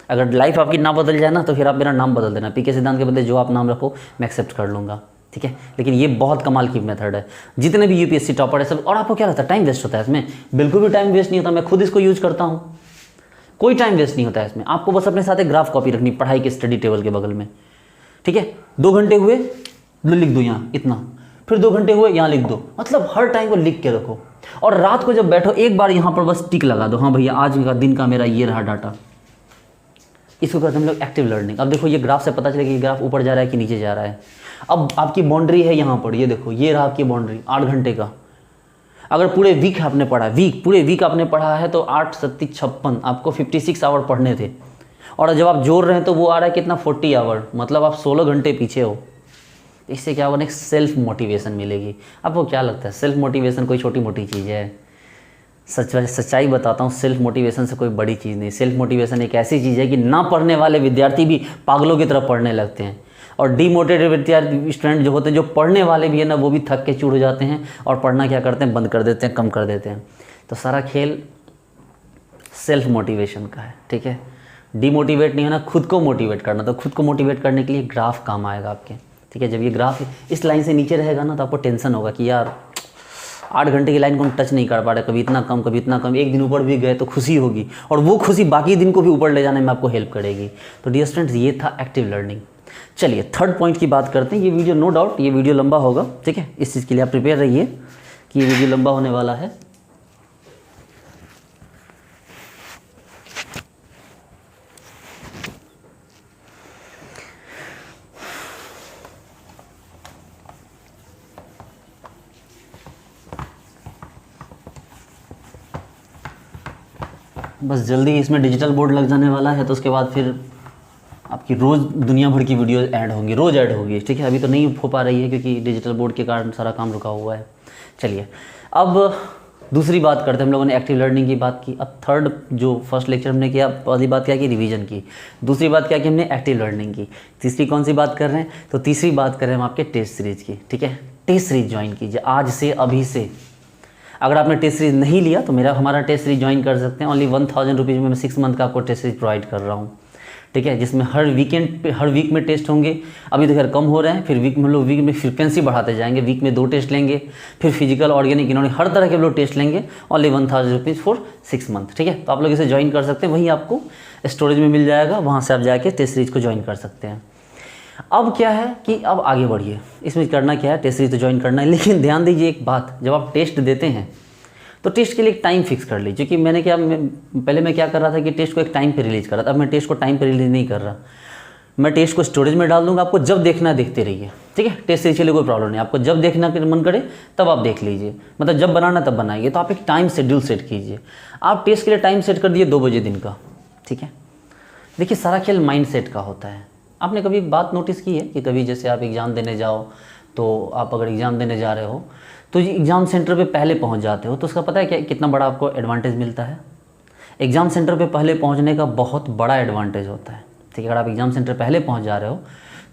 अगर लाइफ आपकी ना बदल जाए ना तो फिर आप मेरा नाम बदल देना, पीके सिद्धांत के बदले जो आप नाम रखो मैं एक्सेप्ट कर लूँगा, ठीक है। लेकिन ये बहुत कमाल की मेथड है। जितने भी यूपीएससी टॉपर है सब, और आपको क्या लगता है टाइम वेस्ट होता है इसमें? बिल्कुल भी टाइम वेस्ट नहीं होता, मैं खुद इसको यूज करता हूँ, कोई टाइम वेस्ट नहीं होता है इसमें। आपको बस अपने साथ एक ग्राफ कॉपी रखनी पढ़ाई के स्टडी टेबल के बगल में, ठीक है। 2 घंटे हुए लिख दो यहाँ इतना, फिर 2 घंटे हुए यहाँ लिख दो, मतलब हर टाइम को लिख के रखो। और रात को जब बैठो एक बार यहाँ पर बस टिक लगा दो, हाँ भैया आज का दिन का मेरा ये रहा डाटा। इसको कहते हैं हम लोग एक्टिव लर्निंग। अब देखो ये ग्राफ से पता चलेगा कि ग्राफ ऊपर जा रहा है कि नीचे जा रहा है। अब आपकी बाउंड्री है यहाँ पर, ये देखो ये रहा आपकी बाउंड्री 8 घंटे का। अगर पूरे वीक आपने पढ़ा, पूरे वीक आपने पढ़ा है तो 8 7 56, आपको 56 आवर पढ़ने थे। और जब आप जोड़ रहे हैं तो वो आ रहा है कितना, 40 आवर, मतलब आप 16 घंटे पीछे हो। इससे क्या होगा, एक सेल्फ मोटिवेशन मिलेगी। आपको क्या लगता है सेल्फ मोटिवेशन कोई छोटी मोटी चीज़ है? सच्चाई बताता हूँ, सेल्फ मोटिवेशन से कोई बड़ी चीज़ नहीं। सेल्फ मोटिवेशन एक ऐसी चीज़ है कि ना पढ़ने वाले विद्यार्थी भी पागलों की तरह पढ़ने लगते हैं, और डीमोटिवेटेड विद्यार्थी स्टूडेंट जो होते हैं, जो पढ़ने वाले भी है ना, वो भी थक के चूर हो जाते हैं और पढ़ना क्या करते हैं, बंद कर देते हैं, कम कर देते हैं। तो सारा खेल सेल्फ मोटिवेशन का है, ठीक है। डीमोटिवेट नहीं होना, खुद को मोटिवेट करना। तो खुद को मोटिवेट करने के लिए ग्राफ काम आएगा आपके, ठीक है। जब ये ग्राफ इस लाइन से नीचे रहेगा ना तो आपको टेंशन होगा कि यार 8 घंटे की लाइन को हम टच नहीं कर पा रहे, कभी इतना कम कभी इतना कम। एक दिन ऊपर भी गए तो खुशी होगी, और वो खुशी बाकी दिन को भी ऊपर ले जाने में आपको हेल्प करेगी। तो डियर स्टूडेंट्स, ये था एक्टिव लर्निंग। चलिए थर्ड पॉइंट की बात करते हैं। ये वीडियो नो डाउट ये वीडियो लंबा होगा, ठीक है। इस चीज़ के लिए आप प्रिपेयर रहिए कि ये वीडियो लंबा होने वाला है। बस जल्दी इसमें डिजिटल बोर्ड लग जाने वाला है, तो उसके बाद फिर आपकी रोज़ दुनिया भर की वीडियो ऐड होंगी, रोज़ ऐड होगी, ठीक है। अभी तो नहीं हो पा रही है क्योंकि डिजिटल बोर्ड के कारण सारा काम रुका हुआ है। चलिए अब दूसरी बात करते हैं। हम लोगों ने एक्टिव लर्निंग की बात की। अब थर्ड, जो फर्स्ट लेक्चर हमने किया, पहली बात क्या की, रिवीजन की। दूसरी बात क्या की हमने, एक्टिव लर्निंग की। तीसरी कौन सी बात कर रहे हैं, तो तीसरी बात कर रहे हैं हम आपके टेस्ट सीरीज़ की, ठीक है। टेस्ट सीरीज ज्वाइन कीजिए आज से, अभी से। अगर आपने टेस्ट सीरीज नहीं लिया तो हमारा टेस्ट सीरीज ज्वाइन कर सकते हैं। ओनली 1000 रुपीज़ में मैं 6 मंथ का आपको टेस्ट सीरीज प्रोवाइड कर रहा हूँ, ठीक है। जिसमें हर वीक में टेस्ट होंगे। अभी तो खैर कम हो रहे हैं, फिर वीक में हम लोग वीक में फ्रिक्वेंसी बढ़ाते जाएंगे। वीक में 2 टेस्ट लेंगे, फिर फिजिकल, ऑर्गेनिक, इनॉर्गेनिक, हर तरह के हम लोग टेस्ट लेंगे। ओनली 1000 रुपीज़ फॉर 6 मंथ, ठीक है। तो आप लोग इसे ज्वाइन कर सकते हैं, वहीं आपको स्टोरेज में मिल जाएगा, वहाँ से आप जाके टेस्ट सीरीज को ज्वाइन कर सकते हैं। अब क्या है कि अब आगे बढ़िए, इसमें करना क्या है, टेस्ट सीरीज तो ज्वाइन करना है। लेकिन ध्यान दीजिए एक बात, जब आप टेस्ट देते हैं तो टेस्ट के लिए एक टाइम फिक्स कर लीजिए। क्योंकि पहले मैं क्या कर रहा था कि टेस्ट को एक टाइम पे रिलीज़ कर रहा था। अब मैं टेस्ट को टाइम पे रिलीज़ नहीं कर रहा, मैं टेस्ट को स्टोरेज में डाल दूंगा। आपको जब देखना है देखते रहिए, ठीक है। टेस्ट सीरीज के लिए कोई प्रॉब्लम नहीं, आपको जब देखना मन करे तब आप देख लीजिए, मतलब जब बनाना तब बनाइए। तो आप एक टाइम शेड्यूल सेट कीजिए। आप टेस्ट के लिए टाइम सेट कर दिए 2 बजे दिन का, ठीक है। देखिए सारा खेल माइंड सेट का होता है। आपने कभी बात नोटिस की है कि कभी जैसे आप एग्ज़ाम देने जाओ, तो आप अगर एग्ज़ाम देने जा रहे हो तो एग्ज़ाम सेंटर पे पहले पहुंच जाते हो, तो उसका पता है क्या कितना बड़ा आपको एडवांटेज मिलता है। एग्ज़ाम सेंटर पे पहले पहुंचने का बहुत बड़ा एडवांटेज होता है, ठीक है। अगर आप एग्ज़ाम सेंटर पहले पहुंच जा रहे हो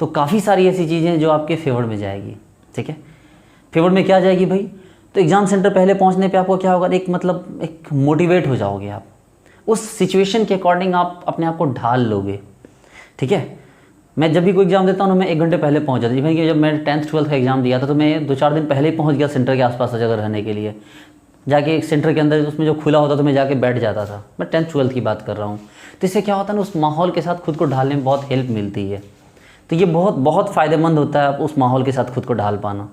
तो काफ़ी सारी ऐसी चीज़ें जो आपके फेवर में जाएगी, ठीक है। फेवर में क्या जाएगी भाई, तो एग्ज़ाम सेंटर पहले पहुंचने पे आपको क्या होगा, एक मतलब एक मोटिवेट हो जाओगे आप, उस सिचुएशन के अकॉर्डिंग आप अपने आप को ढाल लोगे। ठीक है, मैं जब भी कोई एग्ज़ाम देता हूँ मैं 1 घंटे पहले पहुँच जाता हूँ। इवन कि जब मैंने 10th 12th का एग्ज़ाम दिया था तो मैं 2-4 दिन पहले ही पहुँच गया सेंटर के आसपास जगह रहने के लिए, जाके एक सेंटर के अंदर उसमें जो खुला होता तो मैं जाके बैठ जाता था। मैं 10th 12th की बात कर रहा हूँ। तो इससे क्या होता है ना, उस माहौल के साथ खुद को ढालने में बहुत हेल्प मिलती है। तो ये बहुत बहुत फ़ायदेमंद होता है आप उस माहौल के साथ खुद को ढाल पाना।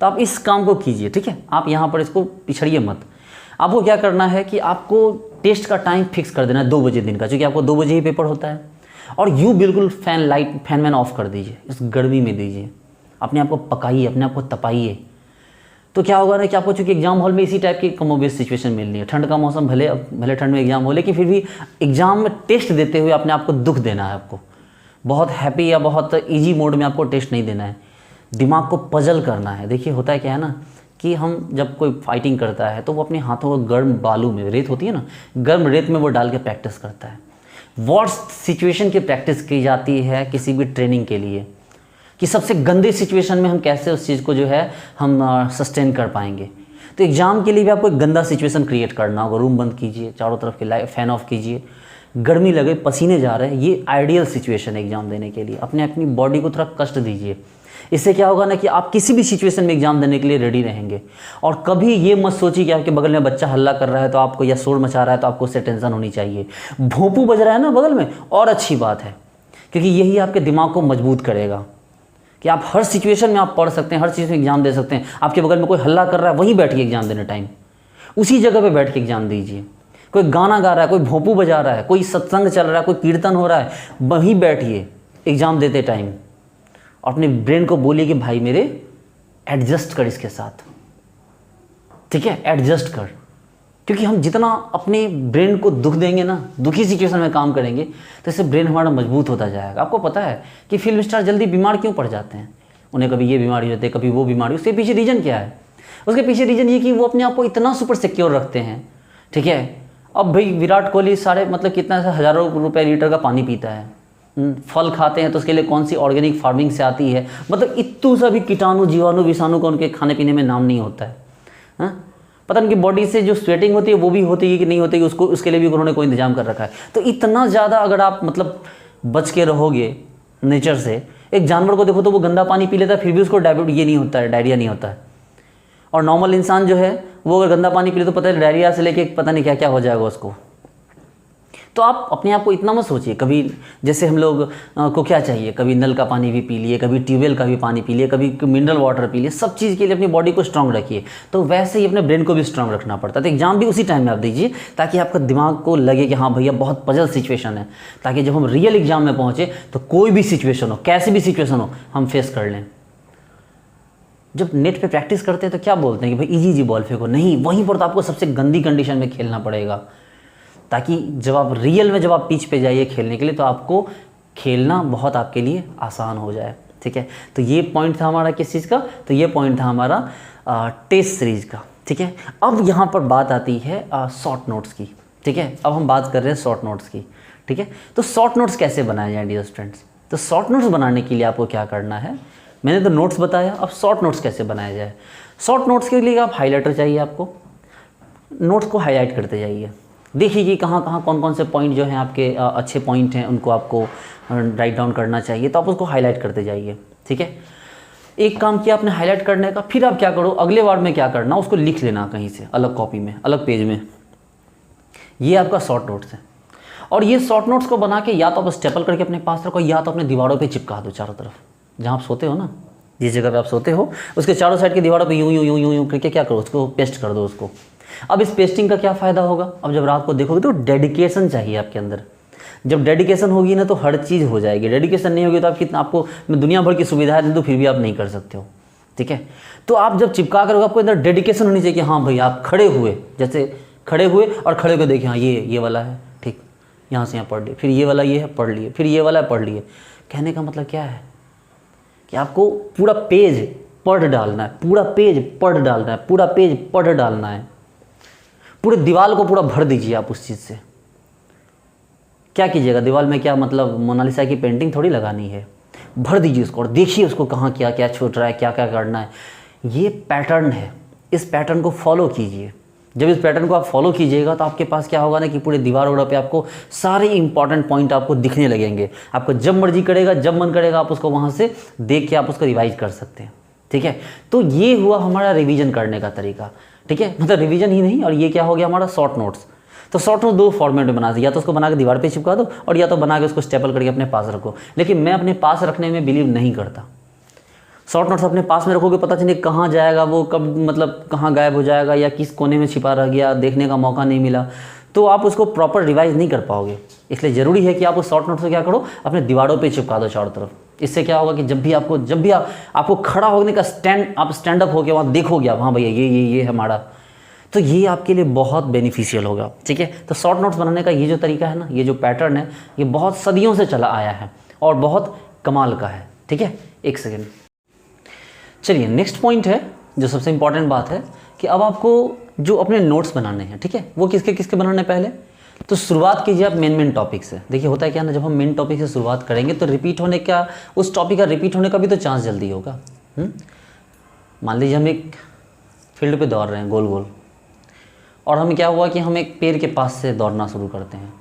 तो आप इस काम को कीजिए। ठीक है, आप यहाँ पर इसको पिछड़िए मत। आपको क्या करना है कि आपको टेस्ट का टाइम फिक्स कर देना है 2 बजे दिन का, क्योंकि आपको 2 बजे ही पेपर होता है। और यूँ बिल्कुल फैन मैन ऑफ कर दीजिए, इस गर्मी में दीजिए, अपने आप को पकाइए, अपने आप को तपाइए। तो क्या होगा ना कि आपको चूँकि एग्जाम हॉल में इसी टाइप की कमोबेश सिचुएशन मिलनी है। ठंड का मौसम, भले ठंड में एग्जाम हो, लेकिन फिर भी एग्जाम में टेस्ट देते हुए अपने आप को दुख देना है। आपको बहुत हैप्पी या बहुत ईजी मोड में आपको टेस्ट नहीं देना है, दिमाग को पजल करना है। देखिए होता है क्या है ना कि हम जब कोई फाइटिंग करता है तो वो अपने हाथों को गर्म बालू में, रेत होती है ना, गर्म रेत में वो डाल के प्रैक्टिस करता है। वर्स्ट सिचुएशन की प्रैक्टिस की जाती है किसी भी ट्रेनिंग के लिए, कि सबसे गंदी सिचुएशन में हम कैसे उस चीज़ को जो है हम सस्टेन कर पाएंगे। तो एग्ज़ाम के लिए भी आपको एक गंदा सिचुएशन क्रिएट करना होगा। रूम बंद कीजिए, चारों तरफ के लाइट फैन ऑफ कीजिए, गर्मी लगे, पसीने जा रहे हैं, ये आइडियल सिचुएशन है एग्ज़ाम देने के लिए। अपनी बॉडी को थोड़ा कष्ट दीजिए। इससे क्या होगा ना कि आप किसी भी सिचुएशन में एग्जाम देने के लिए रेडी रहेंगे। और कभी ये मत सोचिए कि आपके बगल में बच्चा हल्ला कर रहा है तो आपको, या शोर मचा रहा है तो आपको उससे टेंशन होनी चाहिए। भोंपू बज रहा है ना बगल में, और अच्छी बात है, क्योंकि यही आपके दिमाग को मजबूत करेगा कि आप हर सिचुएशन में आप पढ़ सकते हैं, हर चीज़ में एग्जाम दे सकते हैं। आपके बगल में कोई हल्ला कर रहा है, वहीं बैठिए एग्जाम देने टाइम, उसी जगह पे बैठ के एग्जाम दीजिए। कोई गाना गा रहा है, कोई भोंपू बजा रहा है, कोई सत्संग चल रहा है, कोई कीर्तन हो रहा है, वहीं बैठिए एग्जाम देते टाइम। अपने ब्रेन को बोलिए कि भाई मेरे एडजस्ट कर इसके साथ, ठीक है, एडजस्ट कर। क्योंकि हम जितना अपने ब्रेन को दुख देंगे ना, दुखी सिचुएशन में काम करेंगे, तो इससे ब्रेन हमारा मजबूत होता जाएगा। आपको पता है कि फिल्म स्टार जल्दी बीमार क्यों पड़ जाते हैं? उन्हें कभी ये बीमारी होती है, कभी वो बीमारी। उसके पीछे रीज़न क्या है? उसके पीछे रीज़न ये कि वो अपने आप को इतना सुपर सिक्योर रखते हैं। ठीक है, अब भाई विराट कोहली सारे मतलब कितना सा हज़ारों रुपए लीटर का पानी पीता है, फल खाते हैं तो उसके लिए कौन सी ऑर्गेनिक फार्मिंग से आती है, मतलब इतू सा भी कीटाणु जीवाणु विषाणु का उनके खाने पीने में नाम नहीं होता है। हाँ? पता उनकी बॉडी से जो स्वेटिंग होती है वो भी होती है कि नहीं होती है, उसको उसके लिए भी उन्होंने कोई इंतजाम कर रखा है। तो इतना ज़्यादा अगर आप मतलब बच के रहोगे नेचर से, एक जानवर को देखो तो वो गंदा पानी पी लेता है फिर भी उसको ये नहीं होता है, डायरिया नहीं होता है। और नॉर्मल इंसान जो है वो अगर गंदा पानी पी ले तो पता है डायरिया से लेके पता नहीं क्या क्या हो जाएगा उसको। तो आप अपने आप को इतना मत सोचिए। कभी जैसे हम लोग को क्या चाहिए, कभी नल का पानी भी पी लिए, कभी ट्यूबवेल का भी पानी पी लिए, कभी मिनरल वाटर पी लिए, सब चीज़ के लिए अपनी बॉडी को स्ट्रांग रखिए। तो वैसे ही अपने ब्रेन को भी स्ट्रांग रखना पड़ता है। तो एग्जाम भी उसी टाइम में आप दीजिए ताकि आपका दिमाग को लगे कि हाँ भैया बहुत पजल सिचुएशन है, ताकि जब हम रियल एग्जाम में पहुँचे तो कोई भी सिचुएशन हो, कैसी भी सिचुएशन हो, हम फेस कर लें। जब नेट पे प्रैक्टिस करते हैं तो क्या बोलते हैं कि भाई इजी बॉल फेंको, नहीं, वहीं पर तो आपको सबसे गंदी कंडीशन में खेलना पड़ेगा, ताकि जब आप रियल में जब आप पिच पे जाइए खेलने के लिए तो आपको खेलना बहुत आपके लिए आसान हो जाए। ठीक है, तो ये पॉइंट था हमारा किस चीज़ का, तो ये पॉइंट था हमारा टेस्ट सीरीज का। ठीक है, अब यहाँ पर बात आती है शॉर्ट नोट्स की। ठीक है, अब हम बात कर रहे हैं शॉर्ट नोट्स की। ठीक है, तो शॉर्ट नोट्स कैसे बनाए जाए डियर स्टूडेंट्स? तो शॉर्ट नोट्स बनाने के लिए आपको क्या करना है, मैंने तो नोट्स बताया, अब शॉर्ट नोट्स कैसे बनाया जाए। शॉर्ट नोट्स के लिए आप हाईलाइटर चाहिए, आपको नोट्स को हाईलाइट करते जाइए। देखिए कि कहाँ कहाँ कौन कौन से पॉइंट जो हैं आपके अच्छे पॉइंट हैं, उनको आपको राइट डाउन करना चाहिए, तो आप उसको हाईलाइट करते जाइए। ठीक है, एक काम किया आपने हाईलाइट करने का, फिर आप क्या करो, अगले बार में क्या करना, उसको लिख लेना कहीं से अलग कॉपी में, अलग पेज में। ये आपका शॉर्ट नोट्स है। और ये शॉर्ट नोट्स को बना के या तो आप स्टेपल करके अपने पास रखो, या तो अपने दीवारों पर चिपका दो चारों तरफ, जहाँ आप सोते हो ना, जिस जगह पर आप सोते हो उसके चारों साइड की दीवारों पर यूँ यूँ यूँ यूँ यूँ करके क्या करो, उसको पेस्ट कर दो उसको। अब इस पेस्टिंग का क्या फ़ायदा होगा, अब जब रात को देखोगे तो डेडिकेशन चाहिए आपके अंदर। जब डेडिकेशन होगी ना तो हर चीज़ हो जाएगी। डेडिकेशन नहीं होगी तो आप कितना, आपको मैं दुनिया भर की सुविधाएं दे दूँ फिर भी आप नहीं कर सकते हो। ठीक है, तो आप जब चिपका करोगे आपको अंदर डेडिकेशन होनी चाहिए कि हाँ भाई आप खड़े हुए, जैसे खड़े हुए और खड़े होकर देखिए हाँ ये वाला है, ठीक, यहाँ से यहाँ पढ़ लिए, फिर ये वाला ये है पढ़ लिए, फिर ये वाला पढ़ लिए। कहने का मतलब क्या है कि आपको पूरा पेज पढ़ डालना है, पूरा पेज पढ़ डालना है, पूरा पेज पढ़ डालना है। पूरे दीवार को पूरा भर दीजिए आप उस चीज़ से। क्या कीजिएगा, दीवार में क्या मतलब मोनालिसा की पेंटिंग थोड़ी लगानी है, भर दीजिए उसको और देखिए उसको कहाँ क्या क्या छूट रहा है, क्या क्या करना है। ये पैटर्न है, इस पैटर्न को फॉलो कीजिए। जब इस पैटर्न को आप फॉलो कीजिएगा तो आपके पास क्या होगा ना कि पूरे दीवार वगैरह पे आपको सारे इंपॉर्टेंट पॉइंट आपको दिखने लगेंगे। आपको जब मर्जी करेगा, जब मन करेगा, आप उसको वहाँ से देख के आप उसको रिवाइज कर सकते हैं। ठीक है, तो ये हुआ हमारा रिवीजन करने का तरीका। ठीक है, मतलब रिवीजन ही नहीं, और ये क्या हो गया हमारा शॉर्ट नोट्स। तो शॉर्ट नोट 2 फॉर्मेट में बना दो, या तो उसको बना के दीवार पे चिपका दो, और या तो बना के उसको स्टेपल करके अपने पास रखो। लेकिन मैं अपने पास रखने में बिलीव नहीं करता। शॉर्ट नोट्स अपने पास में रखोगे, पता चले कहाँ जाएगा वो, कब मतलब कहाँ गायब हो जाएगा, या किस कोने में छिपा रह गया, देखने का मौका नहीं मिला, तो आप उसको प्रॉपर रिवाइज नहीं कर पाओगे। इसलिए ज़रूरी है कि आप उस शॉर्ट नोट्स को क्या करो, अपने दीवारों पे चिपका दो चारों तरफ। इससे क्या होगा कि जब भी आपको खड़ा होने का आप स्टैंड अप होकर वहाँ देखोगे, आप हाँ भैया ये है हमारा, तो ये आपके लिए बहुत बेनिफिशियल होगा। ठीक है, तो शॉर्ट नोट्स बनाने का ये जो तरीका है ना, ये जो पैटर्न है, ये बहुत सदियों से चला आया है और बहुत कमाल का है। ठीक है, एक सेकेंड, चलिए नेक्स्ट पॉइंट है जो सबसे इंपॉर्टेंट बात है कि अब आपको जो अपने नोट्स बनाने हैं, ठीक है, वो किसके किसके बनाने पहले, तो शुरुआत कीजिए आप मेन टॉपिक से। देखिए होता है क्या ना, जब हम मेन टॉपिक से शुरुआत करेंगे तो रिपीट होने का, उस टॉपिक का रिपीट होने का भी तो चांस जल्दी होगा। मान लीजिए हम एक फील्ड पे दौड़ रहे हैं गोल गोल, और हमें क्या हुआ कि हम एक पेड़ के पास से दौड़ना शुरू करते हैं,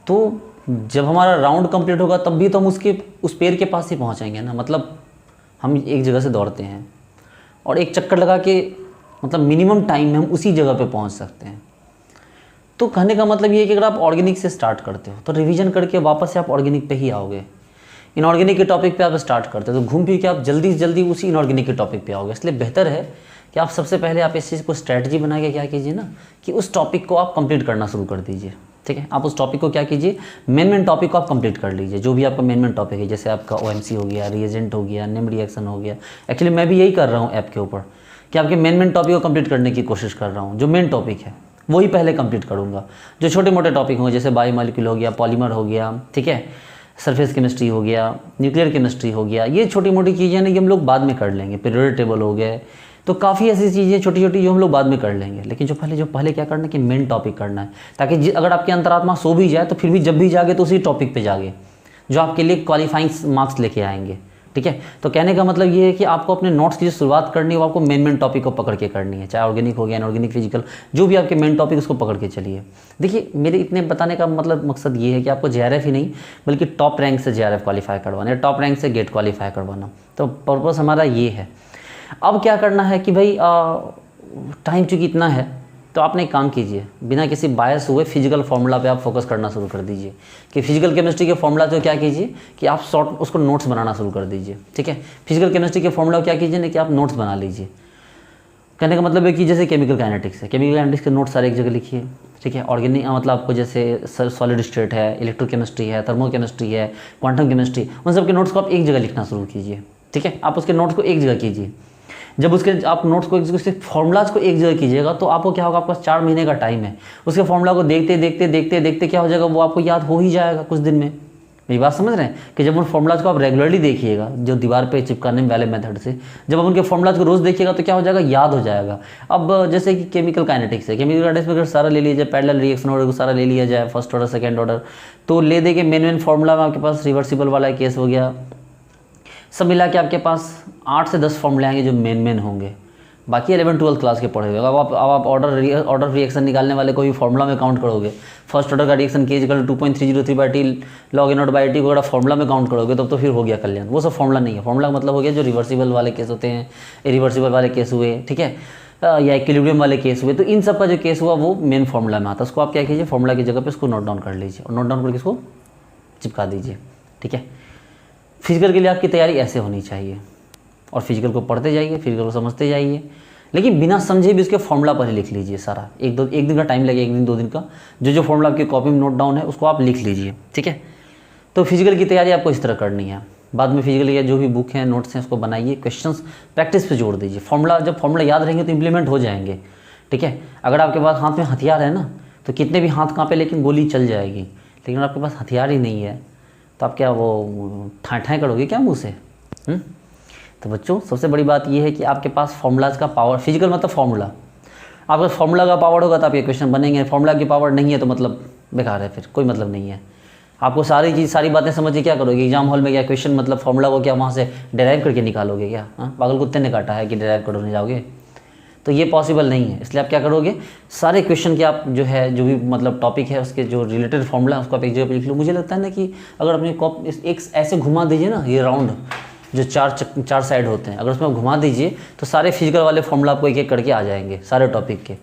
तो जब हमारा राउंड कंप्लीट होगा तब भी तो हम उस पेड़ के पास ही पहुंचेंगे ना। मतलब हम एक जगह से दौड़ते हैं और एक चक्कर लगा के मतलब मिनिमम टाइम में हम उसी जगह पे पहुंच सकते हैं। तो कहने का मतलब ये है कि अगर आप ऑर्गेनिक से स्टार्ट करते हो तो रिवीजन करके वापस से आप ऑर्गेनिक पे ही आओगे। इनऑर्गेनिक के टॉपिक पे आप स्टार्ट करते हो तो घूम फिर के आप जल्दी से जल्दी उसी इनऑर्गेनिक के टॉपिक पे आओगे। इसलिए बेहतर है कि आप सबसे पहले आप इस चीज़ को स्ट्रैटेजी बना के क्या कीजिए ना कि उस टॉपिक को आप कंप्लीट करना शुरू कर दीजिए। ठीक है, आप उस टॉपिक को क्या कीजिए, मेन टॉपिक को आप कंप्लीट कर लीजिए, जो भी आपका मेन टॉपिक है। जैसे आपका OMC हो गया, रिएजेंट हो गया, नेम रिएक्शन हो गया। एक्चुअली मैं भी यही कर रहा हूँ ऐप के ऊपर कि आपके मेन टॉपिक को कंप्लीट करने की कोशिश कर रहा हूँ। जो मेन टॉपिक है वही पहले कंप्लीट करूँगा। जो छोटे मोटे टॉपिक होंगे जैसे बायोमॉलिक्यूल हो गया, पॉलीमर हो गया, ठीक है, सरफेस केमिस्ट्री हो गया, न्यूक्लियर केमिस्ट्री हो गया, ये छोटी मोटी चीज़ें ना कि हम लोग बाद में कर लेंगे। पीरियोडिक टेबल हो गए, तो काफ़ी ऐसी चीज़ें छोटी छोटी जो हम लोग बाद में कर लेंगे। लेकिन जो पहले क्या करना है कि मेन टॉपिक करना है, ताकि अगर आपकी अंतरात्मा सो भी जाए तो फिर भी जब भी जागे तो उसी टॉपिक पे जागे जो आपके लिए क्वालिफाइंग मार्क्स लेके आएंगे। ठीक है, तो कहने का मतलब ये है कि आपको अपने नोट्स की जो शुरुआत करनी है वो आपको मेन टॉपिक को पकड़ के करनी है, चाहे ऑर्गेनिक हो गया, इनऑर्गेनिक, फिजिकल, जो भी आपके मेन टॉपिक उसको पकड़ के चलिए। देखिए मेरे इतने बताने का मतलब मकसद ये है कि आपको JRF ही नहीं बल्कि टॉप रैंक से JRF क्वालिफाई करवाना है, टॉप रैंक से गेट क्वालिफाई करवाना। तो पर्पज़ हमारा ये है। अब क्या करना है कि भाई टाइम चूँकि इतना है तो आपने एक काम कीजिए, बिना किसी बायस हुए फिजिकल फार्मूला पे आप फोकस करना शुरू कर दीजिए। कि फिजिकल केमिस्ट्री के फार्मूला तो क्या कीजिए कि आप उसको नोट्स बनाना शुरू कर दीजिए। ठीक है, फिजिकल केमिस्ट्री के फार्मूला क्या कीजिए ना कि आप नोट्स बना लीजिए। कहने का मतलब है कि जैसे केमिकल काइनेटिक्स है, केमिकल काइनेटिक्स के नोट्स सारे एक जगह लिखिए। ठीक है, ऑर्गेनिक मतलब आपको जैसे सॉलिड स्टेट है, इलेक्ट्रोकेमिस्ट्री है, थर्मोकेमिस्ट्री है, क्वांटम केमिस्ट्री, उन सब के नोट्स को आप एक जगह लिखना शुरू कीजिए। ठीक है, आप उसके नोट्स को एक जगह कीजिए। जब उसके आप नोट्स को उसके फॉर्मूलाज को एक जगह कीजिएगा तो आपको क्या होगा, आपके पास 4 महीने का टाइम है। उसके फॉर्मूला को देखते देखते देखते देखते क्या हो जाएगा, वो आपको याद हो ही जाएगा कुछ दिन में। मेरी बात समझ रहे हैं कि जब उन फॉर्मूलाज को आप रेगुलरली देखिएगा, जो दीवार पे चिपकाने वाले मेथड से, जब आप उनके फॉर्मूलाज को रोज़ देखिएगा तो क्या हो जाएगा, याद हो जाएगा। अब जैसे कि केमिकल काइनेटिक्स है, केमिकल काइनेटिक्स में अगर सारा ले लिया जाए, पैरेलल रिएक्शन ऑर्डर को सारा ले लिया जाए, फर्स्ट ऑर्डर सेकेंड ऑर्डर, तो ले दे के मेन फार्मूला में आपके पास रिवर्सिबल वाला केस हो गया, सब मिला के आपके पास 8 से 10 फॉर्मूले आएंगे जो मेन होंगे। बाकी 11-12 क्लास के पढ़े हुए। अब आप ऑर्डर रिएक्शन निकालने वाले को भी फॉर्मूला में काउंट करोगे। फर्स्ट ऑर्डर का reaction K = 2.303/T log A0/T को अगर फॉर्मूला में काउंट करोगे तब तो फिर हो गया कल्याण। वो सब फॉर्मूला नहीं है। फॉर्मूला का मतलब हो गया जो रिवर्सिबल वाले केस होते हैं, इरिवर्सिबल वाले केस हुए, ठीक है, या इक्विलिब्रियम वाले केस हुए, तो इन सब का जो केस हुआ वो मेन फॉर्मूला में आता है। उसको आप क्या कीजिए, फॉर्मूला की जगह पे उसको नोट डाउन कर लीजिए और नोट डाउन करके इसको चिपका दीजिए। ठीक है, फिजिकल के लिए आपकी तैयारी ऐसे होनी चाहिए और फिजिकल को पढ़ते जाइए, फिजिकल को समझते जाइए, लेकिन बिना समझे भी उसके फॉर्मूला पर ही लिख लीजिए सारा। एक दिन का टाइम लगेगा, 1 दिन 2 दिन का। जो फॉर्मूला आपकी कॉपी में नोट डाउन है उसको आप लिख लीजिए। ठीक है, तो फिजिकल की तैयारी आपको इस तरह करनी है। बाद में फिजिकल या जो भी बुक हैं, नोट्स हैं, उसको बनाइए, क्वेश्चंस प्रैक्टिस पे जोड़ दीजिए। जब फॉर्मूला याद रहेंगे तो इंप्लीमेंट हो जाएंगे। ठीक है, अगर आपके पास हाथ में हथियार है ना तो कितने भी हाथ कांपे लेकिन गोली चल जाएगी। लेकिन अगर आपके पास हथियार ही नहीं है तो आप क्या वो ठाएँ करोगे क्या मुँह से? तो बच्चों सबसे बड़ी बात यह है कि आपके पास फार्मूलाज का पावर, फिजिकल मतलब फार्मूला, आपके फार्मूला का पावर होगा तो आपके क्वेश्चन बनेंगे। फार्मूला की पावर नहीं है तो मतलब बेकार है, फिर कोई मतलब नहीं है। आपको सारी बातें समझ के क्या करोगे एग्जाम हॉल में? क्या क्वेश्चन मतलब फार्मूला को क्या वहाँ से डेराइव करके निकालोगे क्या? हाँ, पागल कुत्ते ने काटा है कि डेराइव करने जाओगे? तो ये पॉसिबल नहीं है। इसलिए आप क्या करोगे, सारे क्वेश्चन के आप जो है जो भी मतलब टॉपिक है उसके जो रिलेटेड फॉर्मूला है उसको आप एक जगह पर लिख लो। मुझे लगता है ना कि अगर अपने एक ऐसे घुमा दीजिए ना, ये राउंड जो चार साइड होते हैं, अगर उसमें आप घुमा दीजिए तो सारे फिजिकल वाले फॉर्मूला आपको एक एक करके आ जाएंगे सारे टॉपिक के।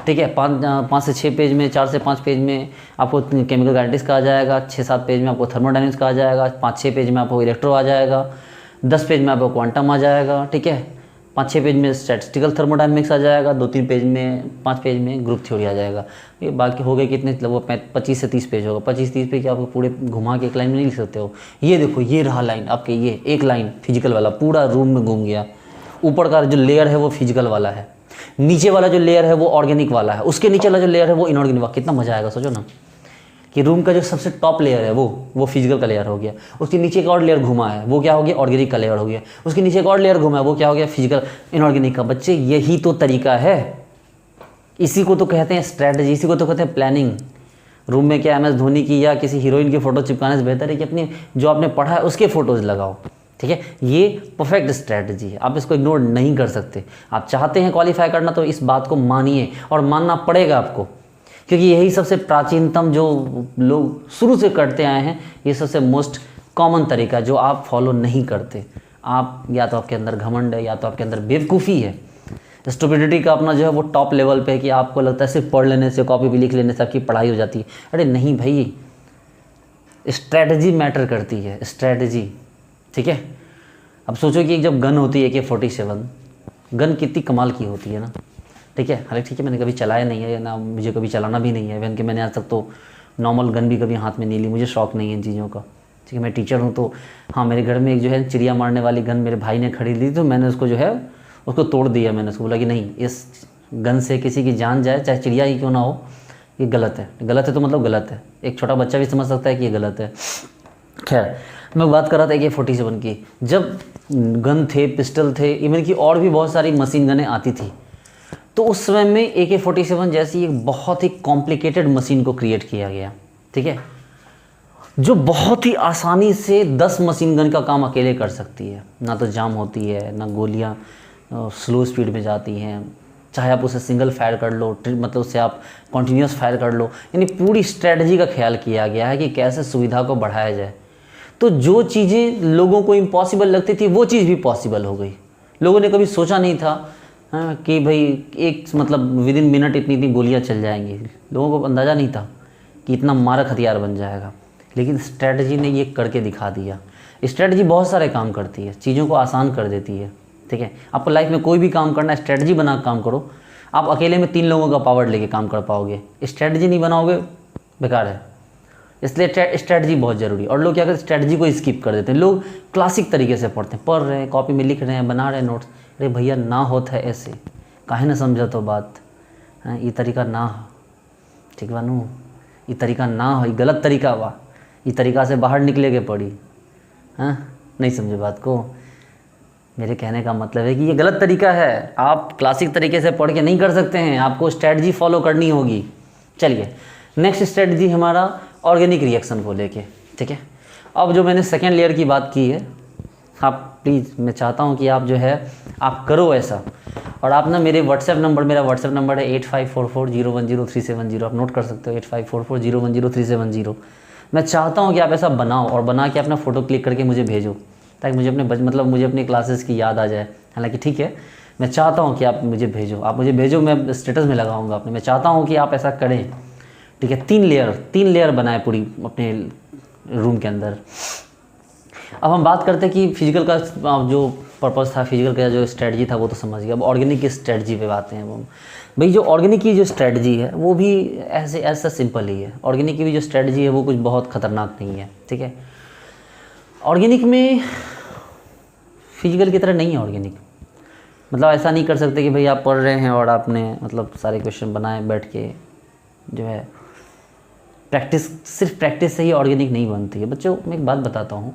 ठीक है, 5 से 6 पेज में, 4 से 5 पेज में आपको केमिकल काइनेटिक्स का आ जाएगा, 6-7 पेज में आपको थर्मोडायनेमिक्स का आ जाएगा, 5-6 पेज में आपको इलेक्ट्रो आ जाएगा, 10 पेज में आपको क्वांटम आ जाएगा। ठीक है, 5-6 पेज में स्टैटिस्टिकल थर्मोडायनेमिक्स आ जाएगा, 2-3 पेज में, 5 पेज में ग्रुप थ्योरी आ जाएगा। ये बाकी हो गए कितने, लगभग 25 से 30 पेज होगा। 25-30 पेज आपको पूरे घुमा के एक लाइन में नहीं लिख सकते हो। ये देखो, ये रहा लाइन आपके, ये एक लाइन फिजिकल वाला पूरा रूम में घूम गया। ऊपर का जो लेयर है वो फिजिकल वाला है, नीचे वाला जो लेयर है वो ऑर्गेनिक वाला है, उसके नीचे वाला जो लेयर है वो इनऑर्गेनिक वाला। कितना मजा आएगा सोचो ना, कि रूम का जो सबसे टॉप लेयर है वो फिजिकल का लेयर हो गया, उसके नीचे एक और लेयर घुमा है वो क्या हो गया, ऑर्गेनिक का लेयर हो गया, उसके नीचे एक और लेयर घुमा है वो क्या हो गया, फिजिकल इनऑर्गेनिक का। बच्चे यही तो तरीका है, इसी को तो कहते हैं स्ट्रैटेजी, इसी को तो कहते हैं प्लानिंग। रूम में क्या MS धोनी की या किसी हीरोइन की फ़ोटो चिपकाने से बेहतर है कि अपनी जो आपने पढ़ा है उसके फ़ोटोज़ लगाओ। ठीक है, ये परफेक्ट स्ट्रैटेजी है, आप इसको इग्नोर नहीं कर सकते। आप चाहते हैं क्वालिफाई करना तो इस बात को मानिए, और मानना पड़ेगा आपको, क्योंकि यही सबसे प्राचीनतम जो लोग शुरू से करते आए हैं, ये सबसे मोस्ट कॉमन तरीका जो आप फॉलो नहीं करते। आप या तो आपके अंदर घमंड है या तो आपके अंदर बेवकूफ़ी है। स्टुपिडिटी का अपना जो है वो टॉप लेवल पे है कि आपको लगता है सिर्फ पढ़ लेने से, कॉपी भी लिख लेने से आपकी पढ़ाई हो जाती है। अरे नहीं भाई, स्ट्रैटेजी मैटर करती है, स्ट्रैटेजी। ठीक है, अब सोचो कि जब गन होती है AK-47, गन कितनी कमाल की होती है ना। ठीक है, हालांकि ठीक है मैंने कभी चलाया नहीं है ना, मुझे कभी चलाना भी नहीं है, इवन कि मैंने आज तक तो नॉर्मल गन भी कभी हाथ में नहीं ली, मुझे शौक़ नहीं है इन चीज़ों का। ठीक है, मैं टीचर हूँ तो हाँ, मेरे घर में एक जो है चिड़िया मारने वाली गन मेरे भाई ने खरीद ली, तो मैंने उसको जो है उसको तोड़ दिया। मैंने उसको बोला कि नहीं, इस गन से किसी की जान जाए, चाहे चिड़िया ही क्यों ना हो, ये गलत है। गलत है तो मतलब गलत है, एक छोटा बच्चा भी समझ सकता है कि ये गलत है। खैर, मैं बात कर रहा था AK-47 की। जब गन थे, पिस्टल थे, इवन की और भी बहुत सारी मशीन गनें आती थी, तो उस समय में AK-47 जैसी एक बहुत ही कॉम्प्लिकेटेड मशीन को क्रिएट किया गया। ठीक है, जो बहुत ही आसानी से 10 मशीन गन का काम अकेले कर सकती है। ना तो जाम होती है, ना गोलियां स्लो स्पीड में जाती हैं, चाहे आप उसे सिंगल फायर कर लो, मतलब उससे आप कॉन्टीन्यूस फायर कर लो। यानी पूरी स्ट्रेटजी का ख्याल किया गया है कि कैसे सुविधा को बढ़ाया जाए। तो जो चीज़ें लोगों को इम्पॉसिबल लगती थी वो चीज़ भी पॉसिबल हो गई। लोगों ने कभी सोचा नहीं था कि भाई एक मतलब विद इन मिनट इतनी इतनी गोलियाँ चल जाएंगी। लोगों को अंदाज़ा नहीं था कि इतना मारक हथियार बन जाएगा, लेकिन स्ट्रेटजी ने ये करके दिखा दिया। स्ट्रेटजी बहुत सारे काम करती है, चीज़ों को आसान कर देती है। ठीक है, आपको लाइफ में कोई भी काम करना है, स्ट्रेटजी बना काम करो। आप अकेले में 3 लोगों का पावर लेके काम कर पाओगे, स्ट्रेटजी नहीं बनाओगे बेकार है। इसलिए स्ट्रेटजी बहुत ज़रूरी। और लोग क्या करते हैं, स्ट्रेटजी को स्किप कर देते हैं। लोग क्लासिक तरीके से पढ़ते हैं, पढ़ रहे हैं, कॉपी में लिख रहे हैं, बना रहे हैं नोट्स। अरे भैया ना होता है ऐसे, काहे ना समझा तो बात है, ये तरीका ना हो। ठीक बानू, ये तरीका ना हो, ये गलत तरीका बा, ये तरीका से बाहर निकले के पड़ी। हाँ, नहीं समझे बात को। मेरे कहने का मतलब है कि ये गलत तरीका है, आप क्लासिक तरीके से पढ़ के नहीं कर सकते हैं, आपको स्ट्रेटजी फॉलो करनी होगी। चलिए, नेक्स्ट स्ट्रेटजी हमारा ऑर्गेनिक रिएक्शन को लेके। ठीक है, अब जो मैंने सेकेंड लेयर की बात की है, आप प्लीज़, मैं चाहता हूँ कि आप जो है आप करो ऐसा। और आप ना मेरा व्हाट्सएप नंबर है 8544010370। आप नोट कर सकते हो, 8544010370। मैं चाहता हूँ कि आप ऐसा बनाओ और बना के अपना फ़ोटो क्लिक करके मुझे भेजो, ताकि मुझे मुझे अपनी क्लासेस की याद आ जाए। हालांकि ठीक है, मैं चाहता हूँ कि आप मुझे भेजो, मैं स्टेटस में लगाऊंगा अपने। मैं चाहता हूँ कि आप ऐसा करें। ठीक है, 3 लेयर बनाए पूरी अपने रूम के अंदर। अब हम बात करते हैं कि फिजिकल का जो पर्पस था, फिजिकल का जो स्ट्रेटजी था वो तो समझ गया। अब ऑर्गेनिक की स्ट्रेटजी पे बात हैं। वो भाई जो ऑर्गेनिक की जो स्ट्रेटजी है वो भी ऐसा सिंपल ही है। ऑर्गेनिक की भी जो स्ट्रेटजी है वो कुछ बहुत ख़तरनाक नहीं है। ठीक है, ऑर्गेनिक में फिजिकल की तरह नहीं है ऑर्गेनिक। मतलब ऐसा नहीं कर सकते कि भाई आप पढ़ रहे हैं और आपने मतलब सारे क्वेश्चन बनाए बैठ के, जो है सिर्फ प्रैक्टिस से ही ऑर्गेनिक नहीं बनती है। बच्चों, मैं एक बात बताता हूँ,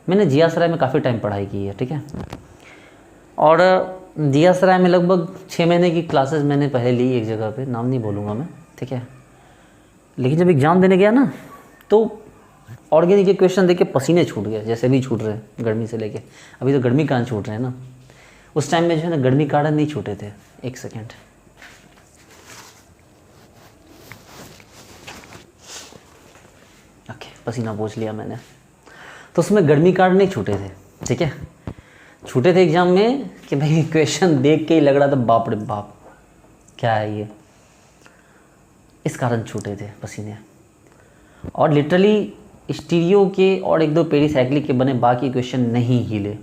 मैंने जिया सराय में काफ़ी टाइम पढ़ाई की है। ठीक है, और जिया सराय में लगभग 6 महीने की क्लासेस मैंने पहले ली एक जगह पे, नाम नहीं बोलूँगा मैं। ठीक है, लेकिन जब एग्ज़ाम देने गया ना, तो ऑर्गेनिक के क्वेश्चन देख के पसीने छूट गए, जैसे भी छूट रहे हैं गर्मी से लेके। अभी तो गर्मी कहाँ छूट रहे हैं ना, उस टाइम में जो है ना गर्मी कार्ड नहीं छूटे थे। एक सेकेंड, ओके, पसीना पोंछ लिया मैंने। तो उसमें गर्मी कार्ड नहीं छूटे थे, ठीक है। छूटे थे एग्जाम में कि भाई क्वेश्चन देख के ही लग रहा था बाप रे बाप क्या है ये, इस कारण छूटे थे पसीने। और लिटरली स्टीरियो के और एक दो पेरीसाइक्लिक के बने बाकी क्वेश्चन नहीं हिले।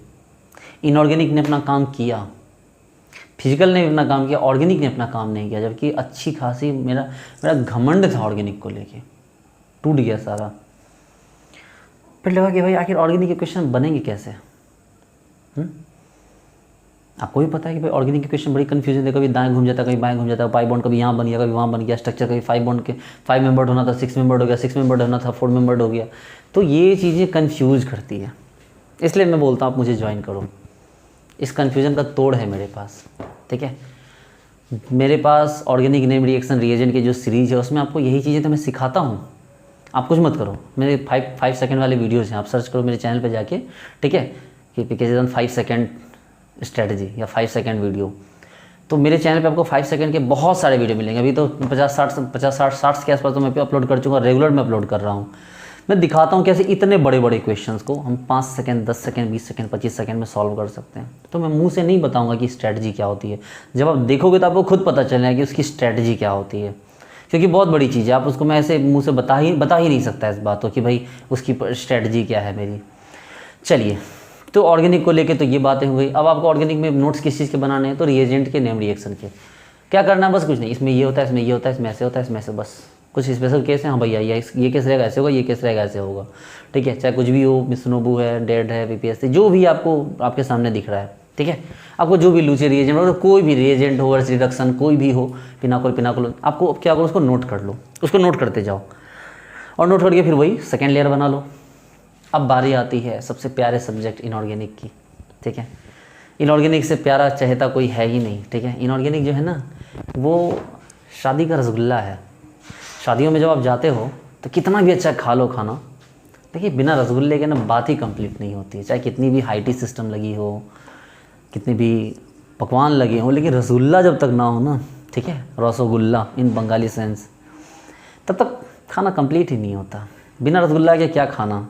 इनऑर्गेनिक ने अपना काम किया, फिजिकल ने अपना काम किया, ऑर्गेनिक ने अपना काम नहीं किया। जबकि अच्छी खासी मेरा घमंड था ऑर्गेनिक को लेके, टूट गया सारा। फिर लगा कि भाई आखिर ऑर्गेनिक के क्वेश्चन बनेंगे कैसे। आपको भी पता है कि भाई ऑर्गेनिक के क्वेश्चन बड़ी कन्फ्यूजन है, कभी दाएं घूम जाता, कभी बाएं घूम जाता, पाई बॉन्ड कभी यहाँ बन गया, कभी वहाँ बन गया, स्ट्रक्चर कभी 5 बॉन्ड के 5 मेंबर्ड होना था 6 मेंबर्ड हो गया, 6 मेंबर्ड होना था 4 मेंबर्ड हो गया। तो ये चीज़ें कन्फ्यूज करती है, इसलिए मैं बोलता हूँ आप मुझे ज्वाइन करो। इस कन्फ्यूज़न का तोड़ है मेरे पास, ठीक है। मेरे पास ऑर्गेनिक नेम रिएक्शन रिएजेंट की जो सीरीज़ है उसमें आपको यही चीज़ें तो मैं सिखाता हूँ। आप कुछ मत करो, मेरे 5 सेकेंड वाले वीडियोज़ हैं, आप सर्च करो मेरे चैनल पर जाके, ठीक है, कि पीके 5 सेकेंड स्ट्रेटजी या 5 सेकेंड वीडियो। तो मेरे चैनल पे आपको 5 सेकेंड के बहुत सारे वीडियो मिलेंगे। अभी तो 50-60 के आसपास तो मैं अपलोड कर चुका, रेगुलर में अपलोड कर रहा हूँ। मैं दिखाता हूँ कैसे इतने बड़े बड़े क्वेश्चंस को हम 5 सेकेंड 10 सेकेंड 20 सेकेंड 25 सेकेंड में सॉल्व कर सकते हैं। तो मैं मुंह से नहीं बताऊँगा कि स्ट्रैटेजी क्या होती है, जब आप देखोगे तो आपको खुद पता चलेगा कि उसकी स्ट्रैटेजी क्या होती है, क्योंकि बहुत बड़ी चीज़ है। आप उसको मैं ऐसे मुँह से बता ही नहीं सकता इस बात को कि भाई उसकी स्ट्रैटेजी क्या है मेरी। चलिए, तो ऑर्गेनिक को लेके तो ये बातें हुई। अब आपको ऑर्गेनिक में नोट्स किस चीज़ के बनाने हैं, तो रिएजेंट के नेम रिएक्शन के। क्या करना है, बस कुछ नहीं, इसमें ये होता है, इसमें ये होता है, इसमें ऐसे होता है, इसमें ऐसे, बस कुछ स्पेशल केस है, हाँ भैया ये केस रहेगा ऐसे होगा, ये केस रहेगा ऐसे होगा, ठीक है। चाहे कुछ भी हो, मिसनोबू है, डेड है, पीपीएससी, जो भी आपको आपके सामने दिख रहा है, ठीक है। आपको जो भी लूचे रिएजेंट हो, कोई भी रिएजेंट हो, रिडक्शन कोई भी हो, पिनाकोल, आपको क्या करो, उसको नोट कर लो, उसको नोट करते जाओ, और नोट करके फिर वही सेकेंड लेयर बना लो। अब बारी आती है सबसे प्यारे सब्जेक्ट इनऑर्गेनिक की, ठीक है। इनऑर्गेनिक से प्यारा चहेता कोई है ही नहीं, ठीक है। इनऑर्गेनिक जो है ना वो शादी का रसगुल्ला है। शादियों में जब आप जाते हो तो कितना भी अच्छा खा लो खाना, देखिए बिना रसगुल्ले के ना बात ही कंप्लीट नहीं होती है। चाहे कितनी भी हाईटी सिस्टम लगी हो, कितनी भी पकवान लगे हों, लेकिन रसगुल्ला जब तक ना हो ना, ठीक है, रसोगुल्ला इन बंगाली सेंस, तब तक खाना कंप्लीट ही नहीं होता। बिना रसगुल्ला के क्या खाना।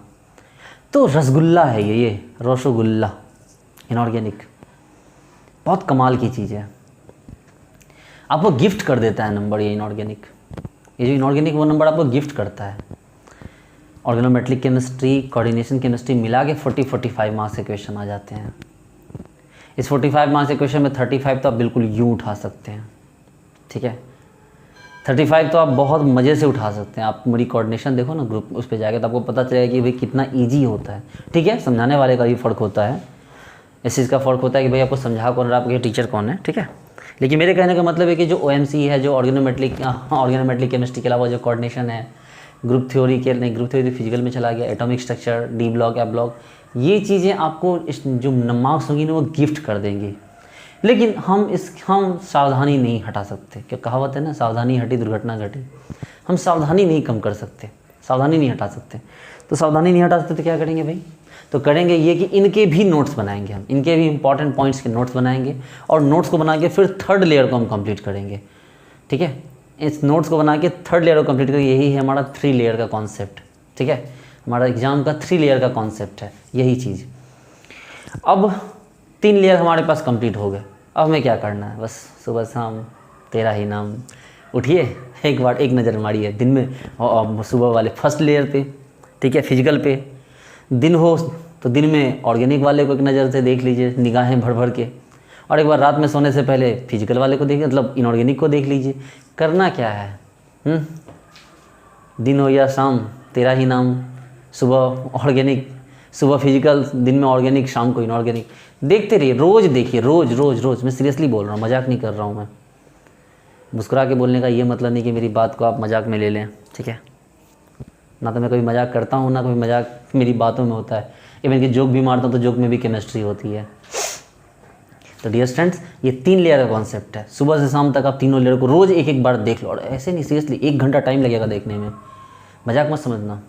तो रसगुल्ला है ये रसोगुल्ला इनऑर्गेनिक, बहुत कमाल की चीज़ है। आपको गिफ्ट कर देता है नंबर, ये इनऑर्गेनिक, ये जो इनऑर्गेनिक वो नंबर आपको गिफ्ट करता है। ऑर्गेनोमेट्रिक केमिस्ट्री, कोऑर्डिनेशन केमिस्ट्री मिला के 40-45 मार्क्स के क्वेश्चन आ जाते हैं। इस 45 मार्क्स के क्वेश्चन में 35 तो आप बिल्कुल यूँ उठा सकते हैं, ठीक है। 35 तो आप बहुत मज़े से उठा सकते हैं। आप मेरी कोऑर्डिनेशन देखो ना ग्रुप, उस पर जाके तो आपको पता चलेगा कि भाई कितना ईजी होता है, ठीक है। समझाने वाले का भी फ़र्क होता है, इस चीज़ का फ़र्क होता है कि भाई आपको समझा कौन रहा है, आपके टीचर कौन है, ठीक है। लेकिन मेरे कहने का मतलब है कि जो OMC है, जो ऑर्गेनोमेट्रिक केमिस्ट्री के अलावा जो कोऑर्डिनेशन है, ग्रुप थ्योरी फिजिकल में चला गया, एटॉमिक स्ट्रक्चर, डी ब्लॉक, ए ब्लॉक, ये चीज़ें आपको जो मार्क्स होंगी ना वो गिफ्ट कर देंगी। लेकिन हम सावधानी नहीं हटा सकते, क्या कहावत है ना, सावधानी हटी दुर्घटना घटी। हम सावधानी नहीं कम कर सकते, सावधानी नहीं हटा सकते। तो सावधानी नहीं हटा सकते तो क्या करेंगे भाई, तो करेंगे ये कि इनके भी नोट्स बनाएंगे हम, इनके भी इंपॉर्टेंट पॉइंट्स के नोट्स बनाएंगे, और नोट्स को बना के फिर थर्ड लेयर को हम कंप्लीट करेंगे, ठीक है। इस नोट्स को बना के थर्ड लेयर को कंप्लीट करेंगे, यही है हमारा 3 लेयर का कॉन्सेप्ट, ठीक है। हमारा एग्जाम का 3 लेयर का कॉन्सेप्ट है यही चीज़। अब 3 लेयर हमारे पास कंप्लीट हो गए। अब हमें क्या करना है, बस सुबह शाम तेरा ही नाम, उठिए एक बार एक नज़र मारिए दिन में सुबह वाले फर्स्ट लेयर पे, ठीक है, फिजिकल पे। दिन हो तो दिन में ऑर्गेनिक वाले को एक नज़र से देख लीजिए, निगाहें भर भर के, और एक बार रात में सोने से पहले फिजिकल वाले को देखिए, मतलब इनऑर्गेनिक को देख लीजिए। करना क्या है, दिन हो या शाम तेरा ही नाम, सुबह ऑर्गेनिक, सुबह फिजिकल, दिन में ऑर्गेनिक, शाम को इनऑर्गेनिक। देखते रहिए, रोज़ देखिए, रोज़। मैं सीरियसली बोल रहा हूँ, मजाक नहीं कर रहा हूँ मैं। मुस्कुरा के बोलने का ये मतलब नहीं कि मेरी बात को आप मजाक में ले लें, ठीक है। ना तो मैं कभी मजाक करता हूँ, ना कभी मजाक मेरी बातों में होता है। इवन कि जोक भी मारता हूँ तो जोक में भी केमिस्ट्री होती है। तो डियर स्टूडेंट्स, ये 3 लेयर का कॉन्सेप्ट है। सुबह से शाम तक आप तीनों लेयर को रोज़ एक बार देख लो, और ऐसे नहीं, सीरियसली 1 घंटा टाइम लगेगा देखने में, मजाक मत समझना,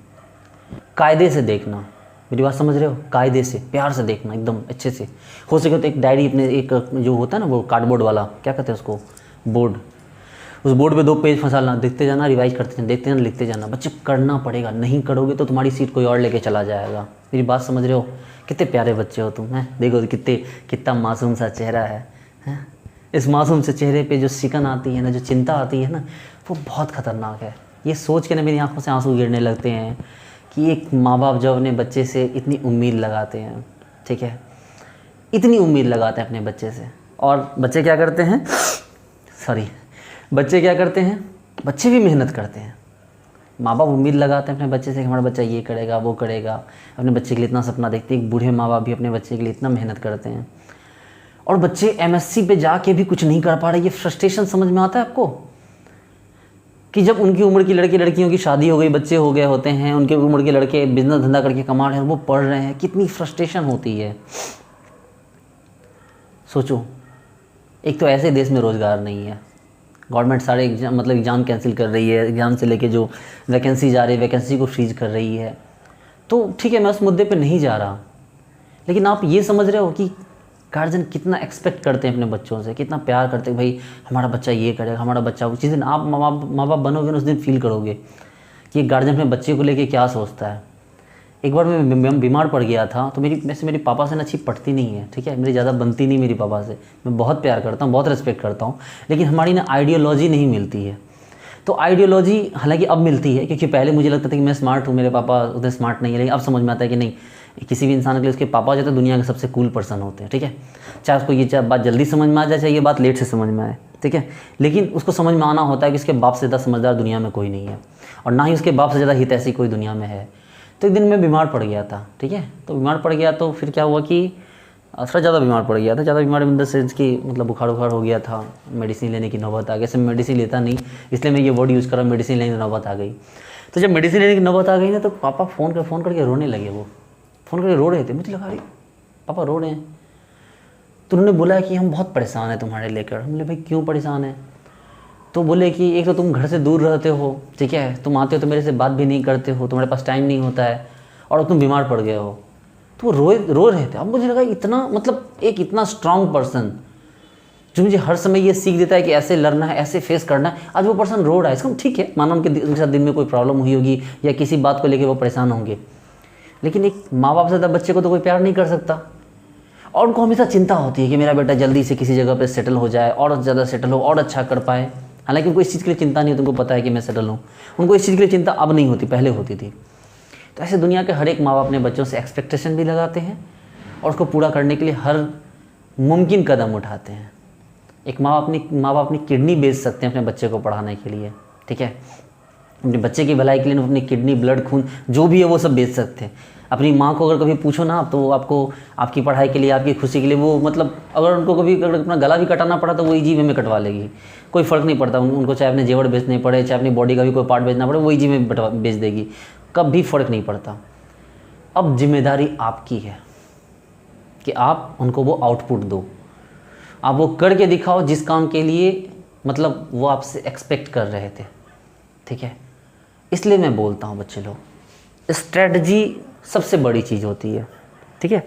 कायदे से देखना, मेरी बात समझ रहे हो? कायदे से, प्यार से देखना, एकदम अच्छे से। हो सके तो एक डायरी अपने, एक जो होता है ना वो कार्डबोर्ड वाला, क्या कहते हैं उसको, बोर्ड, उस बोर्ड पे 2 पेज फंसाना, देखते जाना, रिवाइज करते जाना, देखते जाना, लिखते जाना। बच्चे करना पड़ेगा, नहीं करोगे तो तुम्हारी सीट कोई और लेके चला जाएगा। मेरी बात समझ रहे हो? कितने प्यारे बच्चे हो तुम, हैं? देखो कितना मासूम सा चेहरा है, हैं? इस मासूम से चेहरे पे जो सिकन आती है ना, जो चिंता आती है ना, वो बहुत ख़तरनाक है। ये सोच के ना मेरी आंखों से आंसू गिरने लगते हैं कि एक माँ बाप जब अपने बच्चे से इतनी उम्मीद लगाते हैं, ठीक है, इतनी उम्मीद लगाते हैं अपने बच्चे से, और बच्चे क्या करते हैं, बच्चे क्या करते हैं, बच्चे भी मेहनत करते हैं। माँ बाप उम्मीद लगाते हैं अपने बच्चे से कि हमारा बच्चा ये करेगा, वो करेगा, अपने बच्चे के लिए इतना सपना देखते हैं। एक बूढ़े माँ बाप भी अपने बच्चे के लिए इतना मेहनत करते हैं, और बच्चे एमएससी पे जाके भी कुछ नहीं कर पा रहे। ये फ्रस्ट्रेशन समझ में आता है आपको? कि जब उनकी उम्र की लड़कियों की शादी हो गई, बच्चे हो गए होते हैं, उनके उम्र के लड़के बिजनेस धंधा करके कमा रहे हैं, वो पढ़ रहे हैं, कितनी फ्रस्ट्रेशन होती है। सोचो, एक तो ऐसे देश में रोज़गार नहीं है, गवर्नमेंट सारे एग्ज़ाम कैंसिल कर रही है, एग्ज़ाम से लेके जो वैकेंसी जा रही है वैकेंसी को फ्रीज कर रही है। तो ठीक है, मैं उस मुद्दे पे नहीं जा रहा, लेकिन आप ये समझ रहे हो कि गार्जियन कितना एक्सपेक्ट करते हैं अपने बच्चों से, कितना प्यार करते हैं, भाई हमारा बच्चा ये करेगा, हमारा बच्चा। जिस दिन आप माँ बाप बनोगे ना, उस दिन फील करोगे कि गार्जियन अपने बच्चे को लेके क्या सोचता है। एक बार मैं बीमार पड़ गया था, तो मेरी पापा से ना अच्छी पटती नहीं है, ठीक है, मेरी ज़्यादा बनती नहीं मेरी पापा से। मैं बहुत प्यार करता हूँ, बहुत रिस्पेक्ट करता हूँ, लेकिन हमारी ना आइडियोलॉजी नहीं मिलती है। तो आइडियोलॉजी हालांकि अब मिलती है, क्योंकि पहले मुझे लगता था कि मैं स्मार्ट हूँ, मेरे पापा उतने स्मार्ट नहीं है, लेकिन अब समझ में आता है कि नहीं, किसी भी इंसान के लिए उसके पापा जो है दुनिया के सबसे कूल पर्सन होते हैं, ठीक है। चाहे उसको ये बात जल्दी समझ में आ जाए, चाहे ये बात लेट से समझ में आए, ठीक है, लेकिन उसको समझ में आना होता है कि उसके बाप से ज़्यादा समझदार दुनिया में कोई नहीं है, और ना ही उसके बाप से ज़्यादा हितैषी कोई दुनिया में है। तो एक दिन मैं बीमार पड़ गया था, ठीक है, तो बीमार पड़ गया तो फिर क्या हुआ कि थोड़ा ज़्यादा बीमार पड़ गया था, ज़्यादा बीमार इन द सेंस कि मतलब बुखार हो गया था, मेडिसिन लेने की नौबत आ गई। ऐसे मेडिसिन लेता नहीं, इसलिए मैं ये वर्ड यूज़ कर रहा हूँ, मेडिसिन लेने की नौबत आ गई। तो जब मेडिसिन लेने की नौबत आ गई ना, तो पापा फ़ोन करके रोने लगे। वो फ़ोन करके रो रहे थे, मुझे लगा अरे पापा रो रहे हैं। तो उन्होंने बोला कि हम बहुत परेशान हैं तुम्हारे लेकर। हम बोले भाई क्यों परेशान है? तो बोले कि एक तो तुम घर से दूर रहते हो, ठीक है, तुम आते हो तो मेरे से बात भी नहीं करते हो, तुम्हारे पास टाइम नहीं होता है, और तुम बीमार पड़ गए हो। तो वो रो रहे थे। अब मुझे लगा इतना, मतलब एक इतना स्ट्रांग पर्सन जो मुझे हर समय ये सीख देता है कि ऐसे लड़ना है, ऐसे फेस करना है, आज वो पर्सन रो रहा है। इसका ठीक है, मानो उनके साथ दिन में कोई प्रॉब्लम हुई होगी या किसी बात को लेकर वो परेशान होंगे, लेकिन एक माँ बाप से ज़्यादा बच्चे को तो कोई प्यार नहीं कर सकता। और उनको हमेशा चिंता होती है कि मेरा बेटा जल्दी से किसी जगह पे सेटल हो जाए, और ज़्यादा सेटल हो, और अच्छा कर पाए। हालांकि उनको इस चीज़ के लिए चिंता नहीं होती, उनको पता है कि मैं सेटल हूँ। उनको इस चीज़ के लिए चिंता अब नहीं होती, पहले होती थी। तो ऐसे दुनिया के हर एक माँ बाप अपने बच्चों से एक्सपेक्टेशन भी लगाते हैं, और उसको पूरा करने के लिए हर मुमकिन कदम उठाते हैं। एक माँ बाप अपनी किडनी बेच सकते हैं अपने बच्चे को पढ़ाने के लिए, ठीक है, अपने बच्चे की भलाई के लिए अपनी किडनी, ब्लड, खून जो भी है वो सब बेच सकते हैं। अपनी माँ को अगर कभी पूछो ना, तो आपको आपकी पढ़ाई के लिए, आपकी खुशी के लिए वो, मतलब अगर उनको कभी अगर अपना गला भी कटाना पड़ा तो वो इजी वे में कटवा लेगी, कोई फ़र्क नहीं पड़ता उनको। चाहे अपने जेवर बेचने पड़े, चाहे अपनी बॉडी का भी कोई पार्ट बेचना पड़े, वो इजी में बेच देगी, कभी फ़र्क नहीं पड़ता। अब जिम्मेदारी आपकी है कि आप उनको वो आउटपुट दो, आप वो करके दिखाओ जिस काम के लिए मतलब वो आपसे एक्सपेक्ट कर रहे थे, ठीक है। इसलिए मैं बोलता हूँ बच्चे लोग, स्ट्रेटजी सबसे बड़ी चीज़ होती है, ठीक है।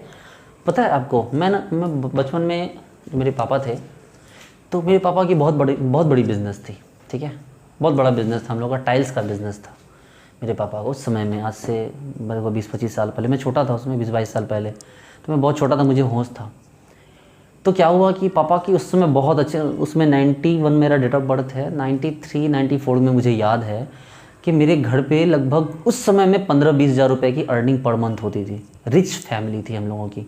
पता है आपको, मैं बचपन में मेरे पापा थे, तो मेरे पापा की बहुत बड़ी बिज़नेस थी, ठीक है, बहुत बड़ा बिज़नेस था। हम लोग का टाइल्स का बिज़नेस था मेरे पापा को उस समय में, आज से मेरे को 20-25 साल पहले। मैं छोटा था उसमें, 20-22 साल पहले, तो मैं बहुत छोटा था, मुझे होश था। तो क्या हुआ कि पापा की उस समय बहुत अच्छे, उसमें 91 मेरा डेट ऑफ बर्थ है, 93-94 में मुझे याद है कि मेरे घर पे लगभग उस समय में 15-20 हज़ार रुपये की अर्निंग पर मंथ होती थी। रिच फैमिली थी हम लोगों की।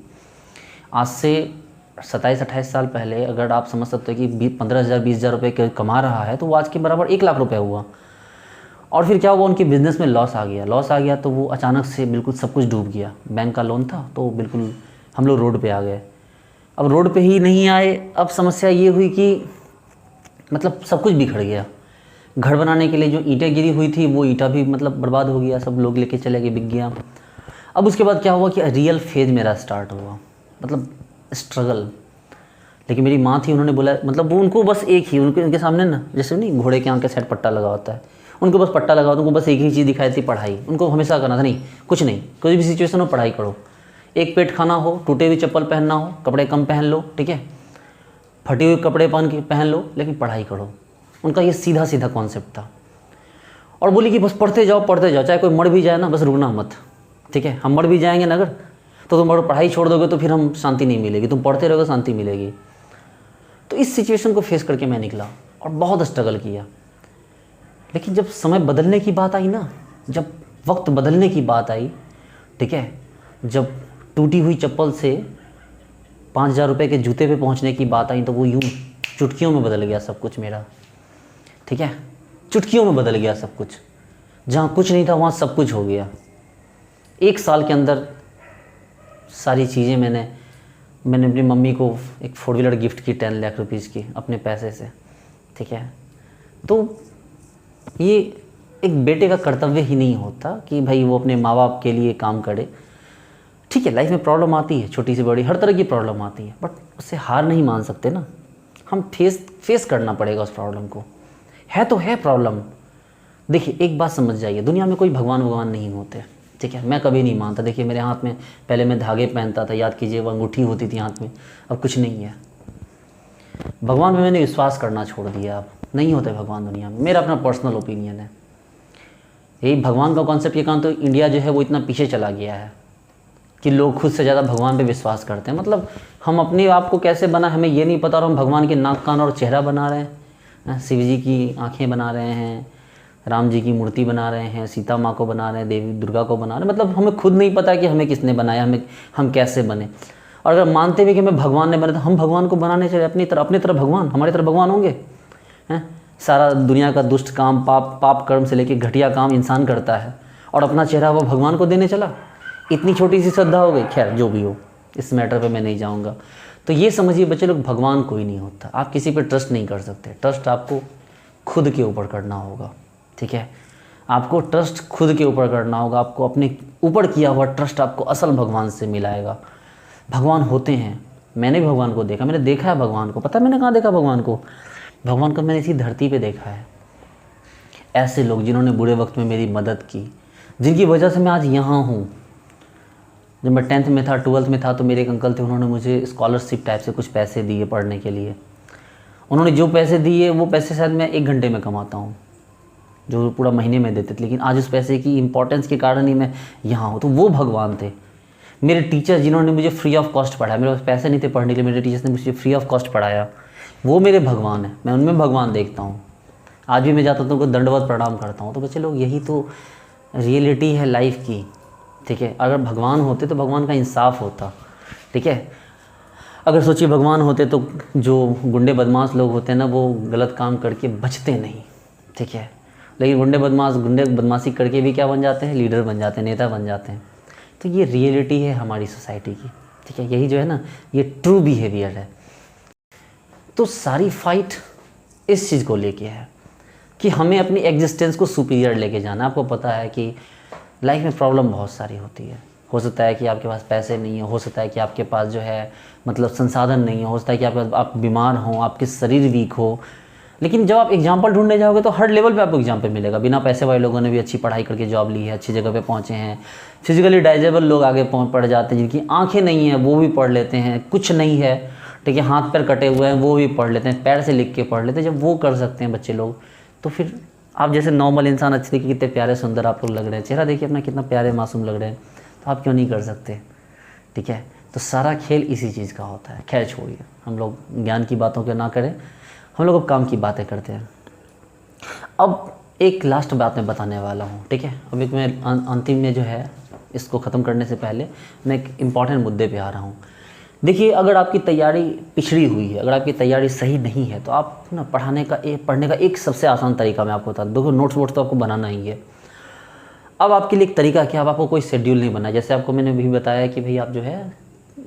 आज से 27-28 साल पहले अगर आप समझ सकते हो कि 15,000-20 हज़ार रुपये कमा रहा है, तो वो आज के बराबर 1 लाख रुपये हुआ। और फिर क्या हुआ, उनके बिज़नेस में लॉस आ गया, तो वो अचानक से बिल्कुल सब कुछ डूब गया। बैंक का लोन था, तो बिल्कुल हम लोग रोड पे आ गए। अब रोड पे ही नहीं आए, अब समस्या ये हुई कि मतलब सब कुछ बिखर गया। घर बनाने के लिए जो ईंटें गिरी हुई थी, वो ईंटा भी मतलब बर्बाद हो गया, सब लोग लेके चले गए, बिक गया। अब उसके बाद क्या हुआ कि रियल फेज मेरा स्टार्ट हुआ, मतलब स्ट्रगल। लेकिन मेरी माँ थी, उन्होंने बोला, मतलब वो उनको बस एक ही, उनके सामने ना, जैसे नहीं घोड़े के आँख के साइड पट्टा लगा होता है, उनको बस पट्टा लगा, उनको बस एक ही चीज़ दिखाई थी, पढ़ाई। उनको हमेशा करना था नहीं कुछ नहीं, कोई भी सिचुएशन हो पढ़ाई करो, एक पेट खाना हो, टूटे हुए चप्पल पहनना हो, कपड़े कम पहन लो, ठीक है, फटे हुए कपड़े पहन लो, लेकिन पढ़ाई करो। उनका ये सीधा सीधा कॉन्सेप्ट था। और बोली कि बस पढ़ते जाओ, चाहे कोई मर भी जाए ना, बस रुकना मत, ठीक है। हम मर भी जाएंगे ना अगर, तो तुम अगर पढ़ाई छोड़ दोगे तो फिर हम शांति नहीं मिलेगी, तुम पढ़ते रहोगे शांति मिलेगी। तो इस सिचुएशन को फेस करके मैं निकला और बहुत स्ट्रगल किया। लेकिन जब समय बदलने की बात आई ना, जब वक्त बदलने की बात आई, ठीक है, जब टूटी हुई चप्पल से 5,000 रुपये के जूते पे पहुंचने की बात आई, तो वो यूँ चुटकियों में बदल गया सब कुछ मेरा, ठीक है, चुटकियों में बदल गया सब कुछ। जहाँ कुछ नहीं था वहाँ सब कुछ हो गया। 1 साल के अंदर सारी चीज़ें मैंने अपनी मम्मी को एक 4 व्हीलर गिफ्ट की 10 लाख रुपीज़ की अपने पैसे से, ठीक है। तो ये एक बेटे का कर्तव्य ही नहीं होता कि भाई वो अपने माँ बाप के लिए काम करे। ठीक है, लाइफ में प्रॉब्लम आती है, छोटी से बड़ी हर तरह की प्रॉब्लम आती है, बट उससे हार नहीं मान सकते ना, हम फेस करना पड़ेगा उस प्रॉब्लम को। है तो है प्रॉब्लम। देखिए एक बात समझ जाइए, दुनिया में कोई भगवान नहीं होते, ठीक है। मैं कभी नहीं मानता। देखिए मेरे हाथ में पहले मैं धागे पहनता था, याद कीजिए, वो अंगूठी होती थी हाथ में, अब कुछ नहीं है। भगवान में मैंने विश्वास करना छोड़ दिया, अब नहीं होते भगवान दुनिया में, मेरा अपना पर्सनल ओपिनियन है। यही भगवान का कॉन्सेप्ट के कारण तो इंडिया जो है वो इतना पीछे चला गया है कि लोग खुद से ज़्यादा भगवान पे विश्वास करते हैं। मतलब हम अपने आप को कैसे बना हमें ये नहीं पता, और हम भगवान के नाक कान और चेहरा बना रहे हैं, शिव जी की आँखें बना रहे हैं, राम जी की मूर्ति बना रहे हैं, सीता माँ को बना रहे हैं, देवी दुर्गा को बना रहे हैं। मतलब हमें खुद नहीं पता कि हमें किसने बनाया, हम कैसे बने। और अगर मानते भी कि हमें भगवान ने बनाया, तो हम भगवान को बनाने चले अपनी तरह भगवान, हमारी तरह भगवान होंगे हैं। सारा दुनिया का दुष्ट काम, पाप कर्म से लेके घटिया काम इंसान करता है, और अपना चेहरा वो भगवान को देने चला। इतनी छोटी सी श्रद्धा हो गई। खैर जो भी हो, इस मैटर पे मैं नहीं जाऊंगा। तो ये समझिए बच्चे लोग, भगवान कोई नहीं होता। आप किसी पे ट्रस्ट नहीं कर सकते, ट्रस्ट आपको खुद के ऊपर करना होगा, ठीक है। आपको ट्रस्ट खुद के ऊपर करना होगा, आपको अपने ऊपर किया हुआ ट्रस्ट आपको असल भगवान से मिलाएगा। भगवान होते हैं, मैंने भी भगवान को देखा, मैंने देखा है भगवान को। पता है मैंने कहाँ देखा भगवान को? भगवान को मैंने इसी धरती पे देखा है। ऐसे लोग जिन्होंने बुरे वक्त में मेरी मदद की, जिनकी वजह से मैं आज यहाँ हूँ। जब मैं 10th में था, 12th में था, तो मेरे एक अंकल थे, उन्होंने मुझे स्कॉलरशिप टाइप से कुछ पैसे दिए पढ़ने के लिए। उन्होंने जो पैसे दिए वो पैसे शायद मैं 1 घंटे में कमाता हूँ, जो पूरा महीने में देते थे। लेकिन आज उस पैसे की इंपॉर्टेंस के कारण ही मैं यहाँ हूँ। तो वो भगवान थे। मेरे टीचर जिन्होंने मुझे फ्री ऑफ कॉस्ट पढ़ाया, मेरे पास पैसे नहीं थे पढ़ने के लिए, मेरे टीचर्स ने मुझे फ्री ऑफ कॉस्ट पढ़ाया, वो मेरे भगवान है। मैं उनमें भगवान देखता हूँ। आज भी मैं जाता हूँ तो उनको दंडवत प्रणाम करता हूँ। तो बच्चे लोग, यही तो रियलिटी है लाइफ की, ठीक है। अगर भगवान होते तो भगवान का इंसाफ होता, ठीक है। अगर सोचिए भगवान होते तो जो गुंडे बदमाश लोग होते हैं ना, वो गलत काम करके बचते नहीं, ठीक है। लेकिन गुंडे बदमाशी करके भी क्या बन जाते हैं? लीडर बन जाते हैं, नेता बन जाते हैं। तो ये रियलिटी है हमारी सोसाइटी की, ठीक है। यही जो है ना, ये ट्रू बिहेवियर है। तो सारी फाइट इस चीज़ को लेके है कि हमें अपनी एग्जिस्टेंस को सुपीरियर लेके जाना। आपको पता है कि लाइफ में प्रॉब्लम बहुत सारी होती है। हो सकता है कि आपके पास पैसे नहीं हो सकता है कि आपके पास जो है मतलब संसाधन नहीं हो सकता है कि आप बीमार हों, आपके शरीर वीक हो। लेकिन जब आप एग्जाम्पल ढूंढने जाओगे तो हर लेवल पे आपको एग्जाम्पल मिलेगा। बिना पैसे वाले लोगों ने भी अच्छी पढ़ाई करके जॉब ली है, अच्छी जगह पे पहुँचे हैं। फिजिकली डाइजेबल लोग आगे पढ़ जाते हैं, जिनकी आंखें नहीं हैं वो भी पढ़ लेते हैं। कुछ नहीं है, ठीक है, हाथ पैर कटे हुए हैं वो भी पढ़ लेते हैं, पैर से लिख के पढ़ लेते हैं। जब वो कर सकते हैं बच्चे लोग, तो फिर आप जैसे नॉर्मल इंसान अच्छे देखिए कितने प्यारे सुंदर आप लोग लग रहे हैं, चेहरा देखिए अपना कितना प्यारे मासूम लग रहे हैं, तो आप क्यों नहीं कर सकते? ठीक है, तो सारा खेल इसी चीज़ का होता है। खैर छोड़िए, हम लोग ज्ञान की बातों के ना करें, हम लोग अब काम की बातें करते हैं। अब एक लास्ट बात मैं बताने वाला हूँ, ठीक है। अब एक मैं अंतिम में जो है इसको ख़त्म करने से पहले मैं एक इम्पॉर्टेंट मुद्दे पे आ रहा हूँ। देखिए, अगर आपकी तैयारी पिछड़ी हुई है, अगर आपकी तैयारी सही नहीं है, तो आप ना पढ़ने का एक सबसे आसान तरीका मैं आपको बता दूँ। देखो, नोट्स वोट्स तो आपको बनाना ही है। अब आपके लिए एक तरीका क्या, अब आपको कोई शेड्यूल नहीं बनाना। जैसे आपको मैंने भी बताया कि भाई आप जो है,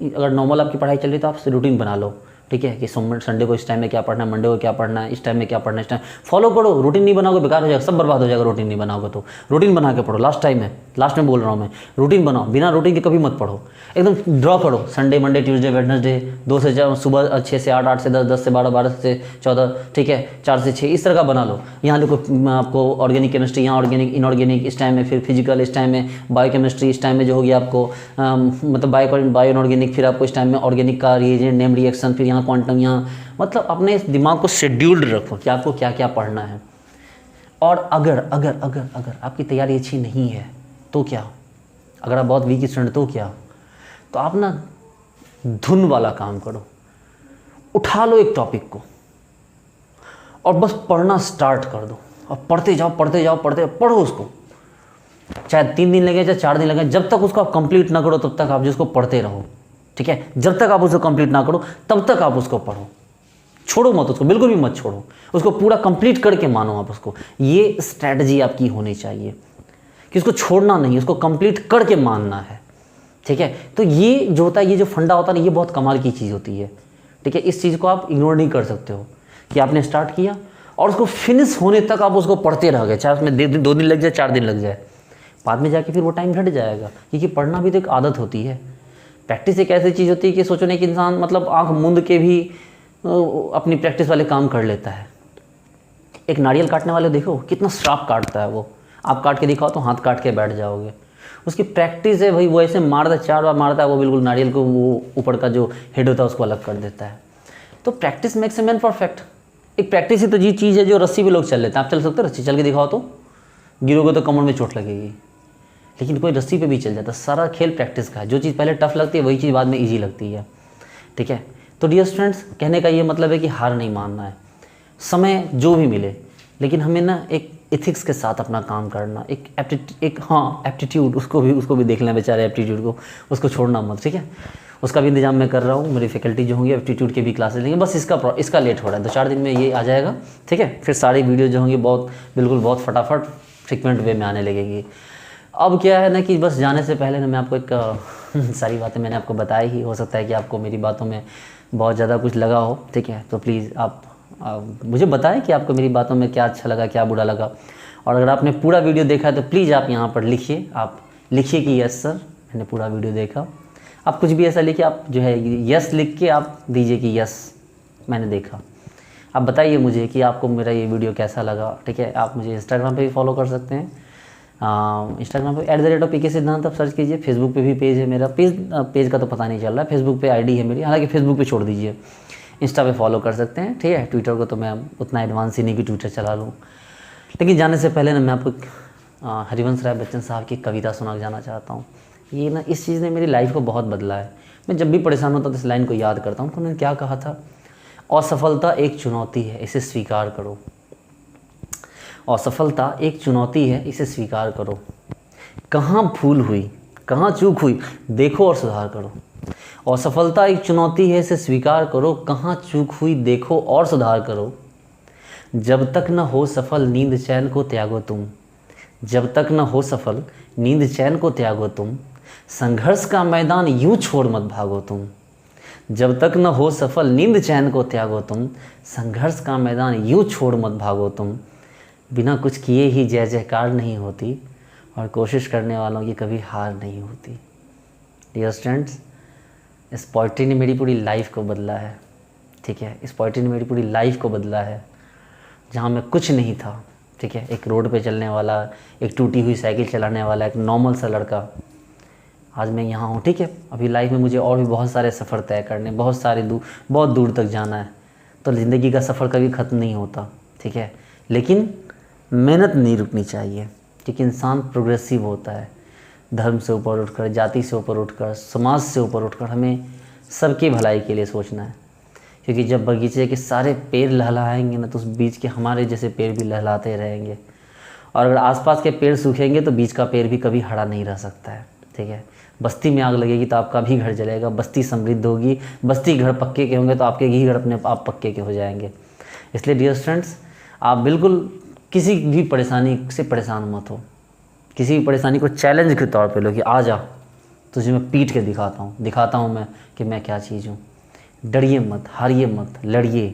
अगर नॉर्मल आपकी पढ़ाई चल रही है तो आप रूटीन बना लो। ठीक है, कि संडे को इस टाइम में क्या पढ़ना है, मंडे को क्या पढ़ना है, इस टाइम में क्या पढ़ना है, इस टाइम फॉलो करो। रूटीन नहीं बनाओगे बेकार हो जाएगा, सब बर्बाद हो जाएगा रूटीन नहीं बनाओगे तो। रूटीन बना के पढ़ो, लास्ट में बोल रहा हूँ मैं, रूटीन बनाओ, बिना रूटीन के कभी मत पढ़ो, एकदम ड्रॉ करो। संडे, मंडे, ट्यूसडे, वेडनेसडे 2 से 4, सुबह 6 से 8, 8 से 10, 10 से 12, 12 से 14, ठीक है, 4 से 6, इस तरह का बना लो। यहाँ देखो आपको ऑर्गेनिक केमिस्ट्री, यहाँ ऑर्गेनिक इनऑर्गेनिक इस टाइम में, फिर फिजिकल इस टाइम में, बायोकेमिस्ट्री इस टाइम में जो होगी आपको, मतलब बायो इनऑर्गेनिक, फिर आपको इस टाइम में ऑर्गेनिक का रिएजेंट नेम रिएक्शन, फिर यहाँ क्वांटम, यहाँ मतलब अपने इस दिमाग को शेड्यूल्ड रखो कि आपको क्या क्या पढ़ना है। और अगर अगर अगर अगर आपकी तैयारी अच्छी नहीं है तो क्या, अगर आप बहुत वीक स्टूडेंट तो क्या, तो आप ना धुन वाला काम करो, उठा लो एक टॉपिक को और बस पढ़ना स्टार्ट कर दो, और पढ़ते जाओ पढ़ो उसको, चाहे 3 दिन लगे चाहे 4 दिन लगे, जब तक उसको आप कंप्लीट ना करो तब तक आप जिसको पढ़ते रहो, ठीक है। जब तक आप उसको कंप्लीट ना करो तब तक आप उसको पढ़ो, छोड़ो मत उसको, बिल्कुल भी मत छोड़ो उसको, पूरा कंप्लीट करके मानो आप उसको। ये स्ट्रैटेजी आपकी होनी चाहिए कि उसको छोड़ना नहीं, उसको कंप्लीट करके मानना है, ठीक है। तो ये जो होता है, ये जो फंडा होता है ना, ये बहुत कमाल की चीज़ होती है, ठीक है। इस चीज़ को आप इग्नोर नहीं कर सकते हो कि आपने स्टार्ट किया और उसको फिनिश होने तक आप उसको पढ़ते रह गए, चाहे उसमें 2 दिन लग जाए, 4 दिन लग जाए, बाद में जाके फिर वो टाइम घट जाएगा, क्योंकि पढ़ना भी तो एक आदत होती है। प्रैक्टिस एक ऐसी चीज़ होती है कि सोचो नहीं कि इंसान मतलब आँख मूंद के भी अपनी प्रैक्टिस वाले काम कर लेता है। एक नारियल काटने वाले देखो कितना श्राप काटता है वो, आप काट के दिखाओ तो हाथ काट के बैठ जाओगे। उसकी प्रैक्टिस है भाई, वो ऐसे मारता है, 4 बार मारता है, वो बिल्कुल नारियल को, वो ऊपर का जो हेड होता है उसको अलग कर देता है। तो practice makes a man perfect. एक प्रैक्टिस ही तो ये चीज़ है जो रस्सी पे लोग चल लेते हैं। आप चल सकते हो रस्सी, चल के दिखाओ तो गिरोगे तो कमर में चोट लगेगी, लेकिन कोई रस्सी पे भी चल जाता है। सारा खेल प्रैक्टिस का है, जो चीज़ पहले टफ लगती है वही चीज़ बाद में ईजी लगती है, ठीक है। तो डियर स्टूडेंट्स, कहने का ये मतलब है कि हार नहीं मानना है, समय जो भी मिले, लेकिन हमें ना एक एथिक्स के साथ अपना काम करना, एक एप्टीट्यूड, उसको भी देख लें बेचारे, एप्टीट्यूड को उसको छोड़ना मत, ठीक है। उसका भी इंतजाम मैं कर रहा हूँ, मेरी फैकल्टी जो होंगी एप्टीट्यूड के भी क्लासेस लेंगे, बस इसका लेट हो रहा है, 2-4 दिन में ये आ जाएगा, ठीक है। फिर सारी वीडियो जो होंगी बहुत फटाफट फ्रिक्वेंट वे में आने लगेगी। अब क्या है ना कि बस जाने से पहले ना मैं आपको एक सारी बातें मैंने आपको बताई ही, हो सकता है कि आपको मेरी बातों में बहुत ज़्यादा कुछ लगा हो, ठीक है। तो प्लीज़ आप मुझे बताएं कि आपको मेरी बातों में क्या अच्छा लगा, क्या बुरा लगा। और अगर आपने पूरा वीडियो देखा है तो प्लीज़ आप यहाँ पर लिखिए, आप लिखिए कि यस सर मैंने पूरा वीडियो देखा। आप कुछ भी ऐसा लिखिए, आप जो है यस लिख के आप दीजिए कि यस मैंने देखा। आप बताइए मुझे कि आपको मेरा ये वीडियो कैसा लगा, ठीक है। आप मुझे इंस्टाग्राम पे भी फॉलो कर सकते हैं, इंस्टाग्राम पे @PK सिद्धांत आप सर्च कीजिए। फेसबुक पे भी पेज है मेरा, पेज का तो पता नहीं चल रहा है, फेसबुक पे आईडी है मेरी, हालांकि फेसबुक पे छोड़ दीजिए, इंस्टा पे फॉलो कर सकते हैं, ठीक है। ट्विटर को तो मैं उतना एडवांस ही नहीं कि ट्विटर चला लूँ। लेकिन जाने से पहले ना मैं आपको हरिवंश राय बच्चन साहब की कविता सुना जाना चाहता हूँ। ये ना इस चीज़ ने मेरी लाइफ को बहुत बदला है। मैं जब भी परेशान होता तो इस लाइन को याद करता हूँ। उन्होंने क्या कहा था, असफलता एक चुनौती है इसे स्वीकार करो। असफलता एक चुनौती है इसे स्वीकार करो। कहाँ भूल हुई, कहाँ चूक हुई, देखो और सुधार करो। असफलता एक चुनौती है इसे स्वीकार करो, कहाँ चूक हुई देखो और सुधार करो। जब तक न हो सफल नींद चैन को त्यागो तुम, जब तक न हो सफल नींद चैन को त्यागो तुम। संघर्ष का मैदान यूं छोड़ मत भागो तुम। जब तक न हो सफल नींद चैन को त्यागो तुम। संघर्ष का मैदान यूं छोड़ मत भागो तुम। बिना कुछ किए ही जय जयकार नहीं होती, और कोशिश करने वालों की कभी हार नहीं होती। डियर स्टूडेंट्स, इस पोइट्री ने मेरी पूरी लाइफ को बदला है, ठीक है। इस पोइट्री ने मेरी पूरी लाइफ को बदला है। जहाँ मैं कुछ नहीं था, ठीक है, एक रोड पे चलने वाला, एक टूटी हुई साइकिल चलाने वाला, एक नॉर्मल सा लड़का, आज मैं यहाँ हूँ, ठीक है। अभी लाइफ में मुझे और भी बहुत सारे सफ़र तय करने, बहुत दूर तक जाना है। तो ज़िंदगी का सफ़र कभी ख़त्म नहीं होता, ठीक है। लेकिन मेहनत नहीं रुकनी चाहिए, क्योंकि इंसान प्रोग्रेसिव होता है। धर्म से ऊपर उठकर, जाति से ऊपर उठकर, समाज से ऊपर उठकर हमें सबकी भलाई के लिए सोचना है। क्योंकि जब बगीचे के सारे पेड़ लहलाएंगे ना, तो उस बीच के हमारे जैसे पेड़ भी लहलाते रहेंगे। और अगर आसपास के पेड़ सूखेंगे तो बीच का पेड़ भी कभी हरा नहीं रह सकता है, ठीक है। बस्ती में आग लगेगी तो आपका भी घर जलेगा, बस्ती समृद्ध होगी, बस्ती घर पक्के के होंगे तो आपके ही घर अपने आप पक्के के हो जाएंगे। इसलिए डियर स्टूडेंट्स, आप बिल्कुल किसी भी परेशानी से परेशान मत हो। किसी भी परेशानी को चैलेंज के तौर पे लो कि आ जा, तुझे मैं पीट के दिखाता हूँ मैं कि मैं क्या चीज़ हूँ। डरिए मत, हारिए मत, लड़िए,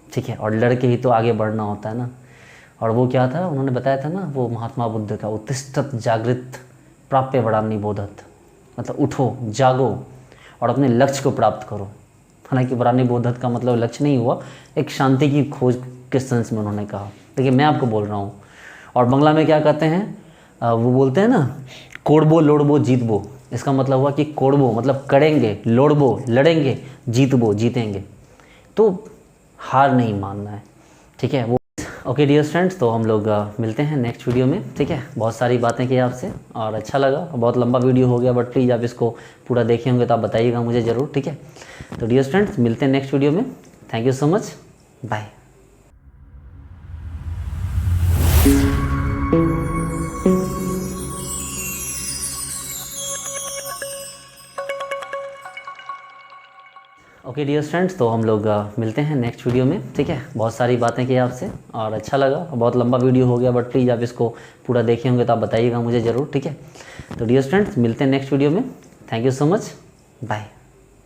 ठीक है। और लड़के ही तो आगे बढ़ना होता है ना। और वो क्या था, उन्होंने बताया था ना, वो महात्मा बुद्ध का उत्तिष्ठत जागृत प्राप्य वरान्नि बोधत, मतलब उठो, जागो और अपने लक्ष्य को प्राप्त करो। हालांकि वरान्नि बोधत का मतलब लक्ष्य नहीं हुआ, एक शांति की खोज के सेंस में उन्होंने कहा। देखिए मैं आपको बोल रहा हूँ। और बंगला में क्या कहते हैं, वो बोलते हैं ना, कोड़बो लोड़बो जीतबो। इसका मतलब हुआ कि कोड़बो मतलब करेंगे, लोड़बो लड़ेंगे, जीतबो जीतेंगे। तो हार नहीं मानना है, ठीक है। वो ओके डियर फ्रेंड्स, तो हम लोग मिलते हैं नेक्स्ट वीडियो में, ठीक है। बहुत सारी बातें की आपसे और अच्छा लगा, बहुत लंबा वीडियो हो गया, बट प्लीज़ आप इसको पूरा देखे होंगे तो आप बताइएगा मुझे ज़रूर, ठीक है। तो डियर फ्रेंड्स, मिलते हैं नेक्स्ट वीडियो में। Thank you so much, bye. Okay dear friends, तो हम लोग मिलते हैं नेक्स्ट वीडियो में, ठीक है। बहुत सारी बातें की आपसे और अच्छा लगा, बहुत लंबा वीडियो हो गया, बट प्लीज़ आप इसको पूरा देखे होंगे तो आप बताइएगा मुझे ज़रूर, ठीक है। तो डियर फ्रेंड्स, मिलते हैं नेक्स्ट वीडियो में। Thank you so much, bye.